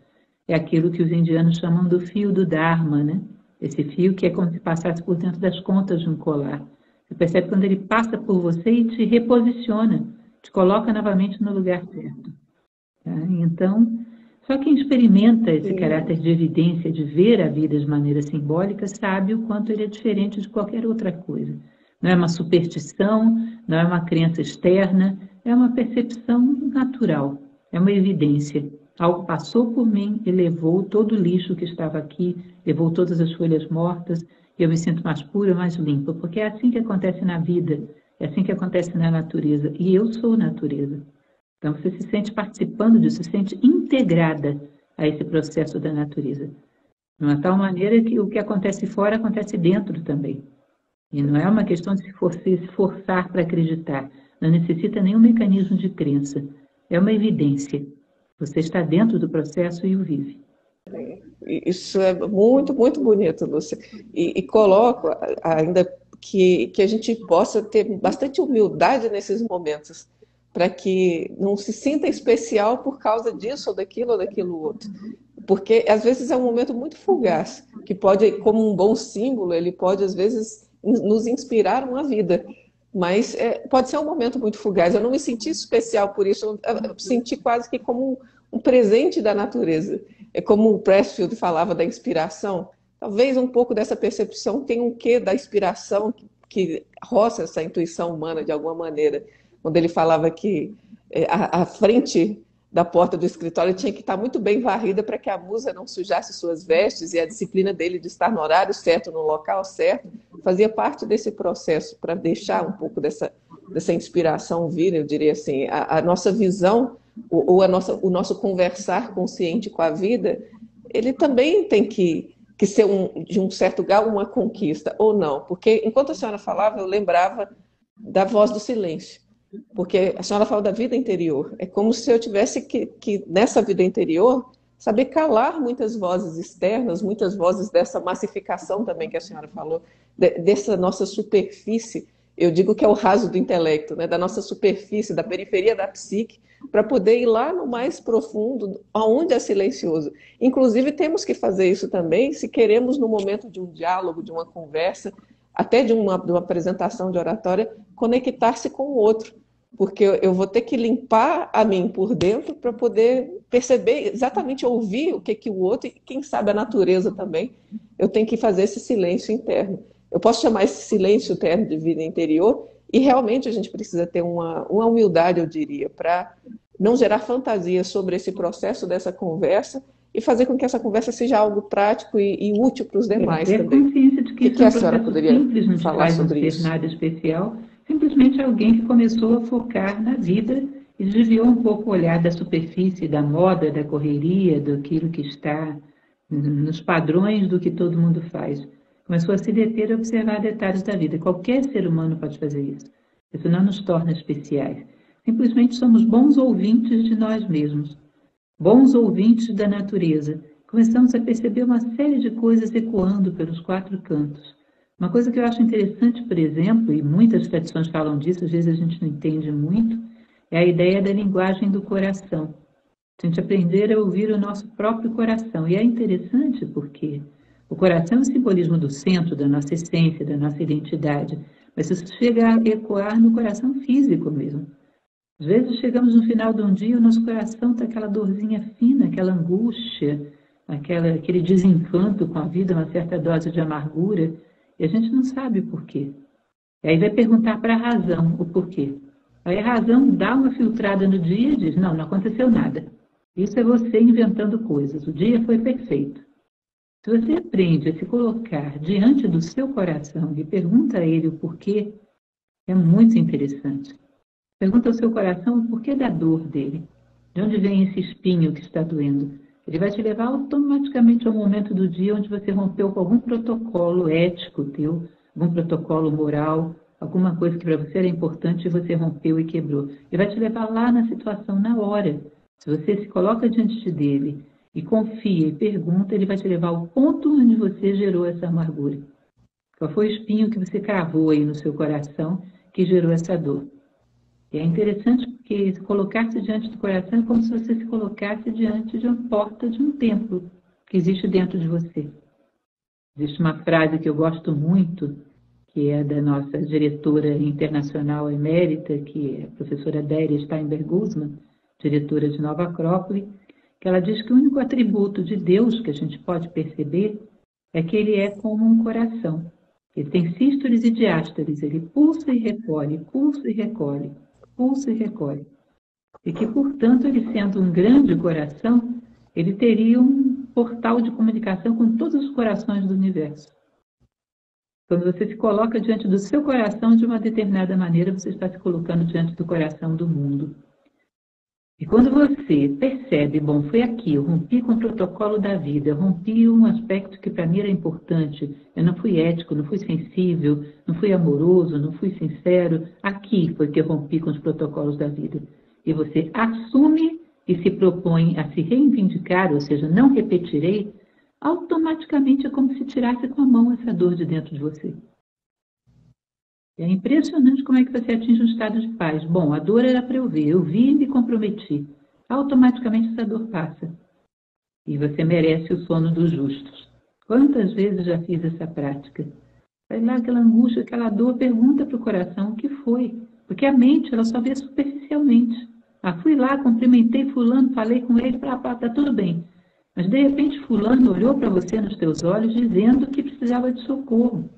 É aquilo que os indianos chamam do fio do Dharma, né? Esse fio que é como se passasse por dentro das contas de um colar. Você percebe quando ele passa por você e te reposiciona, te coloca novamente no lugar certo. Tá? Então, só quem experimenta esse caráter de evidência, de ver a vida de maneira simbólica, sabe o quanto ele é diferente de qualquer outra coisa. Não é uma superstição, não é uma crença externa, é uma percepção natural, é uma evidência. Algo passou por mim e levou todo o lixo que estava aqui, levou todas as folhas mortas, e eu me sinto mais pura, mais limpa, porque é assim que acontece na vida, é assim que acontece na natureza, e eu sou natureza. Então você se sente participando disso, se sente integrada a esse processo da natureza. De uma tal maneira que o que acontece fora acontece dentro também. E não é uma questão de se forçar para acreditar, não necessita nenhum mecanismo de crença. É uma evidência. Você está dentro do processo e o vive. Isso é muito, muito bonito, Lúcia. E coloco ainda que a gente possa ter bastante humildade nesses momentos, para que não se sinta especial por causa disso ou daquilo outro. Porque às vezes é um momento muito fugaz, que pode, como um bom símbolo, ele pode às vezes nos inspirar uma vida. Mas pode ser um momento muito fugaz. Eu não me senti especial por isso, eu senti quase que como um presente da natureza. É como o Pressfield falava da inspiração. Talvez um pouco dessa percepção tenha um quê da inspiração que roça essa intuição humana de alguma maneira. Quando ele falava que a frente da porta do escritório tinha que estar muito bem varrida para que a musa não sujasse suas vestes, e a disciplina dele de estar no horário certo, no local certo, fazia parte desse processo para deixar um pouco dessa inspiração vir, eu diria assim. A nossa visão ou o nosso conversar consciente com a vida, ele também tem que ser de um certo grau uma conquista, ou não. Porque enquanto a senhora falava, eu lembrava da voz do silêncio. Porque a senhora fala da vida interior. É como se eu tivesse que nessa vida interior, saber calar muitas vozes externas, muitas vozes dessa massificação também que a senhora falou, dessa nossa superfície. Eu digo que é o raso do intelecto, né? Da nossa superfície, da periferia da psique, para poder ir lá no mais profundo, aonde é silencioso. Inclusive, temos que fazer isso também se queremos, no momento de um diálogo, de uma conversa, até de uma apresentação de oratória, conectar-se com o outro. Porque eu vou ter que limpar a mim por dentro para poder perceber, exatamente ouvir o que o outro, e quem sabe a natureza também, eu tenho que fazer esse silêncio interno. Eu posso chamar esse silêncio interno de vida interior, e realmente a gente precisa ter uma humildade, eu diria, para não gerar fantasia sobre esse processo dessa conversa e fazer com que essa conversa seja algo prático e útil para os demais Ter também. consciência de que isso é A um senhora processo poderia simples, não te falar faz não sobre ser isso? nada especial, simplesmente alguém que começou a focar na vida e desviou um pouco o olhar da superfície, da moda, da correria, daquilo que está nos padrões do que todo mundo faz. Começou a se deter e observar detalhes da vida. Qualquer ser humano pode fazer isso. Isso não nos torna especiais. Simplesmente somos bons ouvintes de nós mesmos, bons ouvintes da natureza. Começamos a perceber uma série de coisas ecoando pelos quatro cantos. Uma coisa que eu acho interessante, por exemplo, e muitas tradições falam disso, às vezes a gente não entende muito, é a ideia da linguagem do coração. A gente aprender a ouvir o nosso próprio coração. E é interessante porque o coração é o simbolismo do centro, da nossa essência, da nossa identidade. Mas isso chega a ecoar no coração físico mesmo. Às vezes chegamos no final de um dia e o nosso coração está aquela dorzinha fina, aquela angústia, aquele desencanto com a vida, uma certa dose de amargura, e a gente não sabe o porquê. E aí vai perguntar para a razão o porquê. Aí a razão dá uma filtrada no dia e diz, não aconteceu nada. Isso é você inventando coisas, o dia foi perfeito. Se você aprende a se colocar diante do seu coração e pergunta a ele o porquê, é muito interessante. Pergunta ao seu coração o porquê da dor dele. De onde vem esse espinho que está doendo? Ele vai te levar automaticamente ao momento do dia onde você rompeu com algum protocolo ético teu, algum protocolo moral, alguma coisa que para você era importante e você rompeu e quebrou. Ele vai te levar lá na situação, na hora. Se você se coloca diante dele e confia e pergunta, ele vai te levar ao ponto onde você gerou essa amargura. Qual foi o espinho que você cravou aí no seu coração que gerou essa dor? E é interessante porque colocar-se diante do coração é como se você se colocasse diante de uma porta de um templo que existe dentro de você. Existe uma frase que eu gosto muito, que é da nossa diretora internacional emérita, que é a professora Déria Steinberg-Guzman, diretora de Nova Acrópole, que ela diz que o único atributo de Deus que a gente pode perceber é que ele é como um coração. Ele tem sístoles e diástoles, ele pulsa e recolhe, pulsa e recolhe, pulsa e recolhe. E que, portanto, ele sendo um grande coração, ele teria um portal de comunicação com todos os corações do universo. Quando você se coloca diante do seu coração de uma determinada maneira, você está se colocando diante do coração do mundo. E quando você percebe, bom, foi aqui, eu rompi com o protocolo da vida, eu rompi um aspecto que para mim era importante, eu não fui ético, não fui sensível, não fui amoroso, não fui sincero, aqui foi que eu rompi com os protocolos da vida. E você assume e se propõe a se reivindicar, ou seja, não repetirei, automaticamente é como se tirasse com a mão essa dor de dentro de você. É impressionante como é que você atinge um estado de paz. Bom, a dor era para eu ver, eu vi e me comprometi. Automaticamente essa dor passa. E você merece o sono dos justos. Quantas vezes já fiz essa prática? Vai lá aquela angústia, aquela dor, pergunta para o coração o que foi. Porque a mente, ela só vê superficialmente. Ah, fui lá, cumprimentei fulano, falei com ele, tá tudo bem. Mas de repente fulano olhou para você nos teus olhos dizendo que precisava de socorro.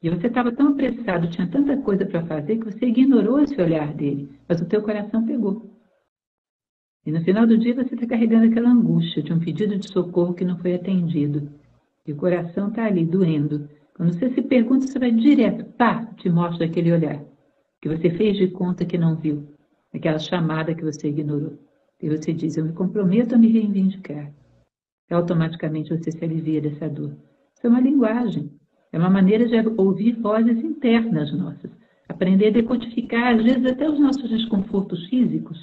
E você estava tão apressado, tinha tanta coisa para fazer, que você ignorou esse olhar dele, mas o teu coração pegou. E no final do dia você está carregando aquela angústia de um pedido de socorro que não foi atendido. E o coração está ali, doendo. Quando você se pergunta, você vai direto, pá, te mostra aquele olhar, que você fez de conta que não viu, aquela chamada que você ignorou. E você diz, eu me comprometo a me reivindicar. E automaticamente você se alivia dessa dor. Isso é uma linguagem. É uma maneira de ouvir vozes internas nossas. Aprender a decodificar, às vezes, até os nossos desconfortos físicos.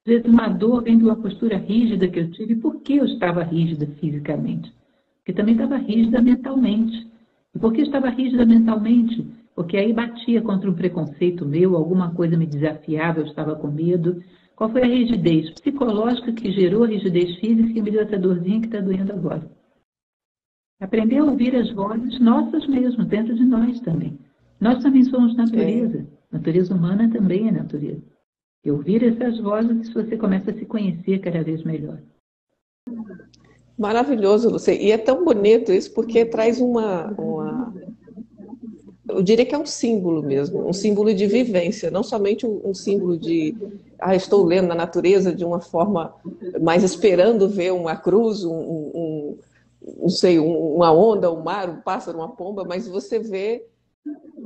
Às vezes, uma dor vem de uma postura rígida que eu tive. Por que eu estava rígida fisicamente? Porque também estava rígida mentalmente. E por que estava rígida mentalmente? Porque aí batia contra um preconceito meu, alguma coisa me desafiava, eu estava com medo. Qual foi a rigidez psicológica que gerou a rigidez física e me deu essa dorzinha que está doendo agora? Aprender a ouvir as vozes nossas mesmo, dentro de nós também. Nós também somos natureza. Natureza humana também é natureza. E ouvir essas vozes, você começa a se conhecer cada vez melhor. Maravilhoso, Lúcia. E é tão bonito isso, porque traz eu diria que é um símbolo mesmo, um símbolo de vivência, não somente um símbolo de, estou lendo na natureza de uma forma mais esperando ver uma cruz, não sei, uma onda, um mar, um pássaro, uma pomba, mas você vê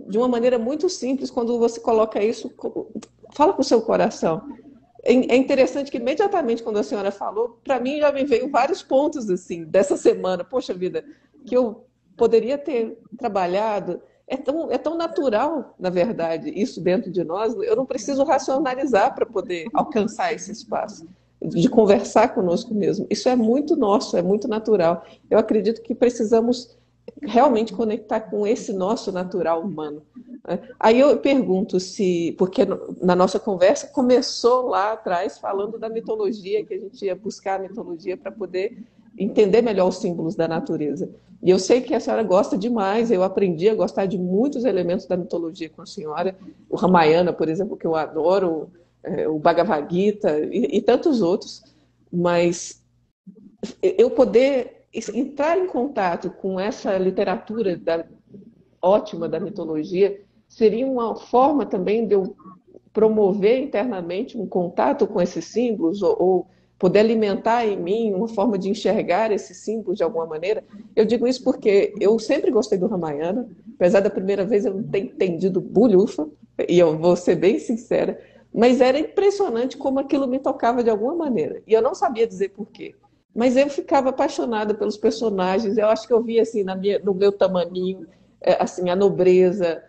de uma maneira muito simples quando você coloca isso, fala com o seu coração. É interessante que imediatamente quando a senhora falou, para mim já me veio vários pontos assim dessa semana, poxa vida, que eu poderia ter trabalhado. É tão natural, na verdade, isso dentro de nós. Eu não preciso racionalizar para poder alcançar esse espaço de conversar conosco mesmo. Isso é muito nosso, é muito natural. Eu acredito que precisamos realmente conectar com esse nosso natural humano. Aí eu pergunto se, porque na nossa conversa começou lá atrás falando da mitologia, que a gente ia buscar a mitologia para poder entender melhor os símbolos da natureza. E eu sei que a senhora gosta demais, eu aprendi a gostar de muitos elementos da mitologia com a senhora, o Ramayana, por exemplo, que eu adoro, o Bhagavad Gita e tantos outros, mas eu poder entrar em contato com essa literatura ótima da mitologia seria uma forma também de eu promover internamente um contato com esses símbolos ou poder alimentar em mim uma forma de enxergar esses símbolos de alguma maneira. Eu digo isso porque eu sempre gostei do Ramayana, apesar da primeira vez eu não ter entendido bulhufa, e eu vou ser bem sincera, mas era impressionante como aquilo me tocava de alguma maneira, e eu não sabia dizer por quê. Mas eu ficava apaixonada pelos personagens, eu acho que eu via assim, no meu tamaninho, assim, a nobreza,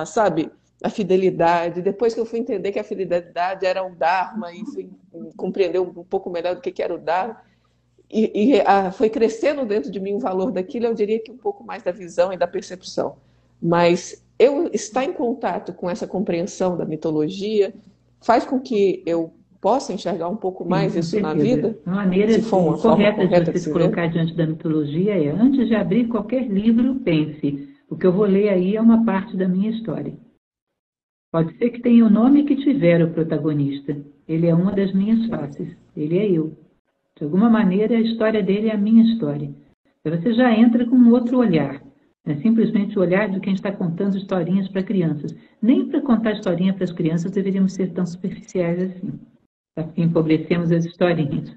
sabe, a fidelidade. Depois que eu fui entender que a fidelidade era o Dharma e fui compreender um pouco melhor do que era o Dharma, foi crescendo dentro de mim o valor daquilo, eu diria que um pouco mais da visão e da percepção. Mas eu estar em contato com essa compreensão da mitologia faz com que eu possa enxergar um pouco mais isso na vida. A maneira correta de se colocar diante da mitologia é, antes de abrir qualquer livro, pense, o que eu vou ler aí é uma parte da minha história. Pode ser que tenha o nome que tiver o protagonista. Ele é uma das minhas faces. Ele é eu. De alguma maneira, a história dele é a minha história. Então, você já entra com um outro olhar. Não é simplesmente o olhar de quem está contando historinhas para crianças. Nem para contar historinha para as crianças deveríamos ser tão superficiais assim. Assim empobrecemos as historinhas.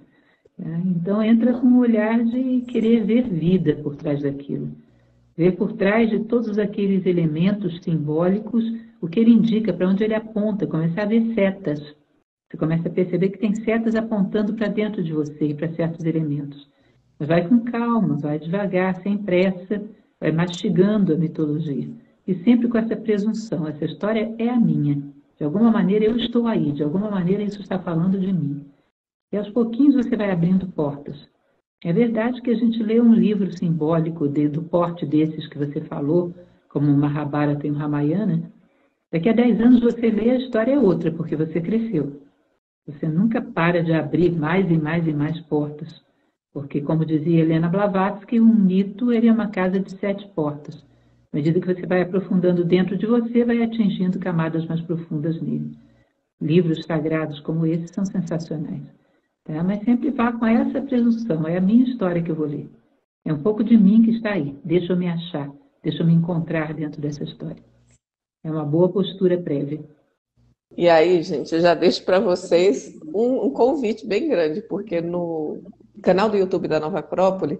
Então, entra com o olhar de querer ver vida por trás daquilo. Ver por trás de todos aqueles elementos simbólicos o que ele indica, para onde ele aponta, começar a ver setas. Você começa a perceber que tem setas apontando para dentro de você e para certos elementos. Mas vai com calma, vai devagar, sem pressa, vai mastigando a mitologia. E sempre com essa presunção, essa história é a minha. De alguma maneira eu estou aí, de alguma maneira isso está falando de mim. E aos pouquinhos você vai abrindo portas. É verdade que a gente lê um livro simbólico do porte desses que você falou, como o Mahabharata e o Ramayana. Daqui a 10 anos você lê, a história é outra, porque você cresceu. Você nunca para de abrir mais e mais e mais portas. Porque, como dizia Helena Blavatsky, um mito ele é uma casa de 7 portas. À medida que você vai aprofundando dentro de você, vai atingindo camadas mais profundas nele. Livros sagrados como esse são sensacionais. Tá? Mas sempre vá com essa presunção, é a minha história que eu vou ler. É um pouco de mim que está aí, deixa eu me achar, deixa eu me encontrar dentro dessa história. É uma boa postura prévia. E aí, gente, eu já deixo para vocês um convite bem grande, porque no canal do YouTube da Nova Acrópole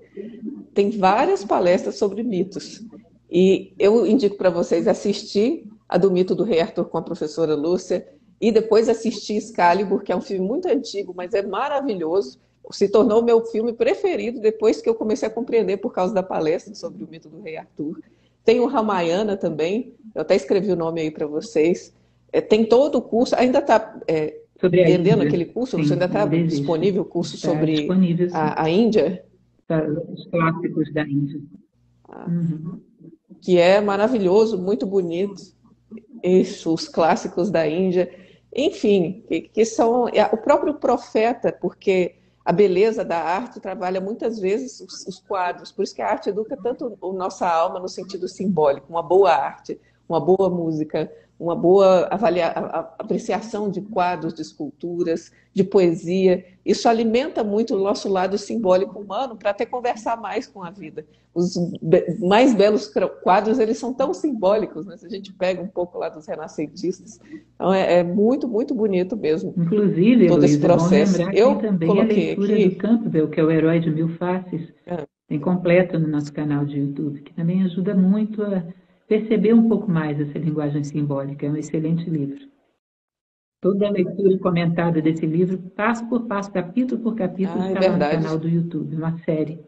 tem várias palestras sobre mitos. E eu indico para vocês assistir a do mito do Rei Arthur com a professora Lúcia e depois assistir Excalibur, que é um filme muito antigo, mas é maravilhoso. Se tornou o meu filme preferido depois que eu comecei a compreender por causa da palestra sobre o mito do Rei Arthur. Tem o Ramayana também, eu até escrevi o nome aí para vocês. Tem todo o curso, ainda está vendendo aquele curso? Sim, ainda está disponível o curso sobre a Índia? Os clássicos da Índia. Que é maravilhoso, muito bonito. Isso, os clássicos da Índia. Enfim, que são o próprio profeta, porque a beleza da arte trabalha muitas vezes os quadros. Por isso que a arte educa tanto a nossa alma no sentido simbólico. Uma boa arte, uma boa música, uma boa apreciação de quadros, de esculturas, de poesia. Isso alimenta muito o nosso lado simbólico humano para até conversar mais com a vida. Os mais belos quadros, eles são tão simbólicos, né? Se a gente pega um pouco lá dos renascentistas. Então, é muito, muito bonito mesmo. Inclusive, todo esse processo. Lembrar eu também a leitura aqui do Campbell, que é o Herói de Mil Faces. Tem completo no nosso canal de YouTube, que também ajuda muito a perceber um pouco mais essa linguagem simbólica. É um excelente livro. Toda a leitura comentada desse livro, passo por passo, capítulo por capítulo, está lá no canal do YouTube, uma série.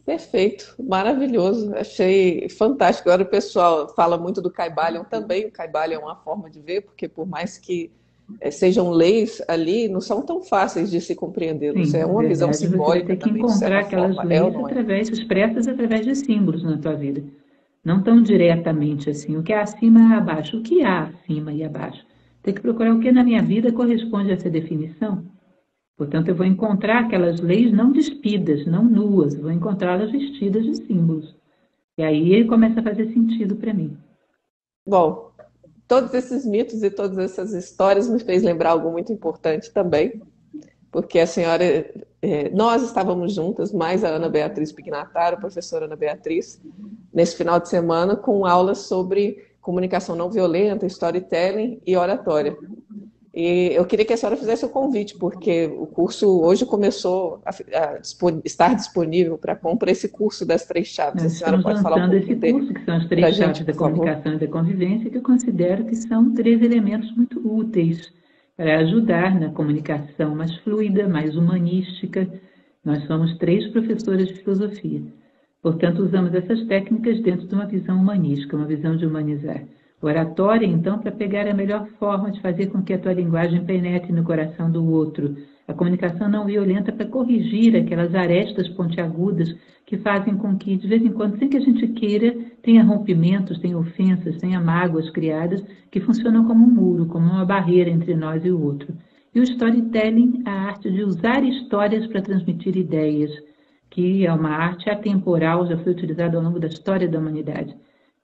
Perfeito, maravilhoso, achei fantástico. Agora o pessoal fala muito do Kybalion também, o Kybalion é uma forma de ver, porque por mais que sejam leis ali, não são tão fáceis de se compreender. Sim, é uma visão simbólica. Você tem que encontrar aquelas leis expressas através de símbolos na tua vida. Não tão diretamente assim, o que é acima e abaixo, o que há acima e abaixo. Tem que procurar o que na minha vida corresponde a essa definição. Portanto, eu vou encontrar aquelas leis não despidas, não nuas, vou encontrá-las vestidas de símbolos. E aí ele começa a fazer sentido para mim. Bom, todos esses mitos e todas essas histórias me fez lembrar algo muito importante também, porque a senhora, nós estávamos juntas, mais a Ana Beatriz Pignataro, a professora Ana Beatriz, nesse final de semana, com aulas sobre comunicação não violenta, storytelling e oratória. E eu queria que a senhora fizesse o convite, porque o curso hoje começou a estar disponível para compra, esse curso das 3 chaves. Nós estamos lançando esse curso, que são as 3 chaves da comunicação e da convivência, que eu considero que são 3 elementos muito úteis para ajudar na comunicação mais fluida, mais humanística. Nós somos 3 professoras de filosofia. Portanto, usamos essas técnicas dentro de uma visão humanística, uma visão de humanizar. Oratória, então, para pegar a melhor forma de fazer com que a tua linguagem penetre no coração do outro. A comunicação não violenta para corrigir aquelas arestas pontiagudas que fazem com que, de vez em quando, sem que a gente queira, tenha rompimentos, tenha ofensas, tenha mágoas criadas que funcionam como um muro, como uma barreira entre nós e o outro. E o storytelling, a arte de usar histórias para transmitir ideias, que é uma arte atemporal, já foi utilizada ao longo da história da humanidade.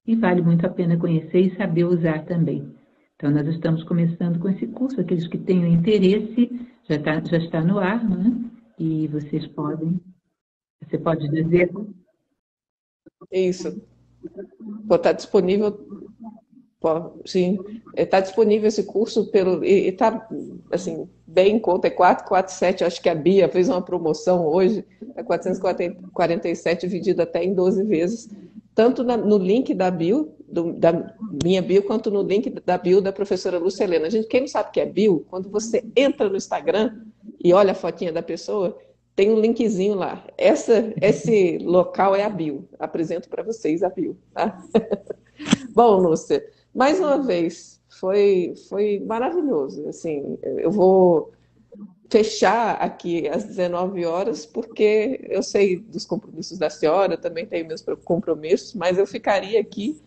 E vale muito a pena conhecer e saber usar também. Então, nós estamos começando com esse curso. Aqueles que tenham interesse, já está no ar, né? E você pode dizer... Isso. Está disponível... Sim, está disponível esse curso e está assim, bem em conta, é 447, acho que a Bia fez uma promoção hoje, é 447 dividido até em 12 vezes. tanto no link da bio, da minha bio, quanto no link da bio da professora Lúcia Helena. Gente, quem não sabe o que é bio, quando você entra no Instagram e olha a fotinha da pessoa, tem um linkzinho lá. Esse local é a bio. Apresento para vocês a bio, tá? Bom, Lúcia, mais uma vez, foi maravilhoso. Assim, eu vou fechar aqui às 19 horas, porque eu sei dos compromissos da senhora, também tenho meus compromissos, mas eu ficaria aqui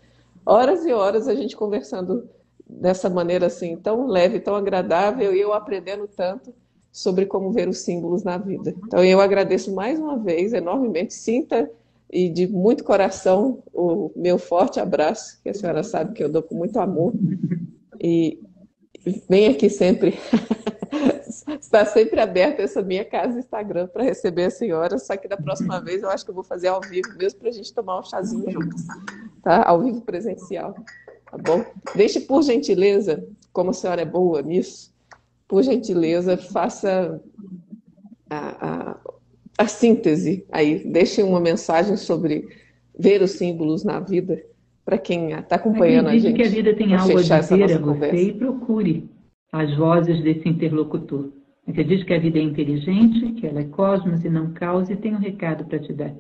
horas e horas a gente conversando dessa maneira assim, tão leve, tão agradável, e eu aprendendo tanto sobre como ver os símbolos na vida. Então eu agradeço mais uma vez, enormemente, sinta e de muito coração o meu forte abraço, que a senhora sabe que eu dou com muito amor, e vem aqui sempre. Está sempre aberta essa minha casa Instagram para receber a senhora, só que da próxima vez eu acho que eu vou fazer ao vivo mesmo para a gente tomar um chazinho juntos, tá? Ao vivo presencial, tá bom? Deixe, por gentileza, como a senhora é boa nisso, por gentileza, faça a síntese aí, deixe uma mensagem sobre ver os símbolos na vida para quem está acompanhando a Acredite gente. que a vida tem algo a Fechar essa dizer nossa a você conversa. e procure as vozes desse interlocutor. Acredite que a vida é inteligente, que ela é cosmos e não causa e tem um recado para te dar.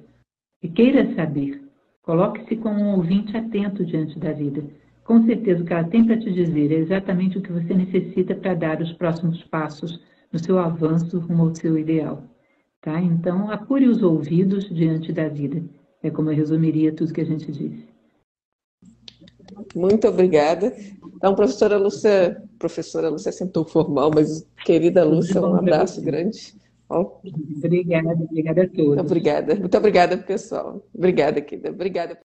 E queira saber. Coloque-se como um ouvinte atento diante da vida. Com certeza o que ela tem para te dizer é exatamente o que você necessita para dar os próximos passos no seu avanço rumo ao seu ideal. Tá? Então, apure os ouvidos diante da vida. É como eu resumiria tudo que a gente disse. Muito obrigada. Então, professora Lúcia sentou formal, mas querida Lúcia, um abraço grande. Ó, Obrigada a todos. obrigada. Muito obrigada, pessoal. Obrigada, querida. Obrigada.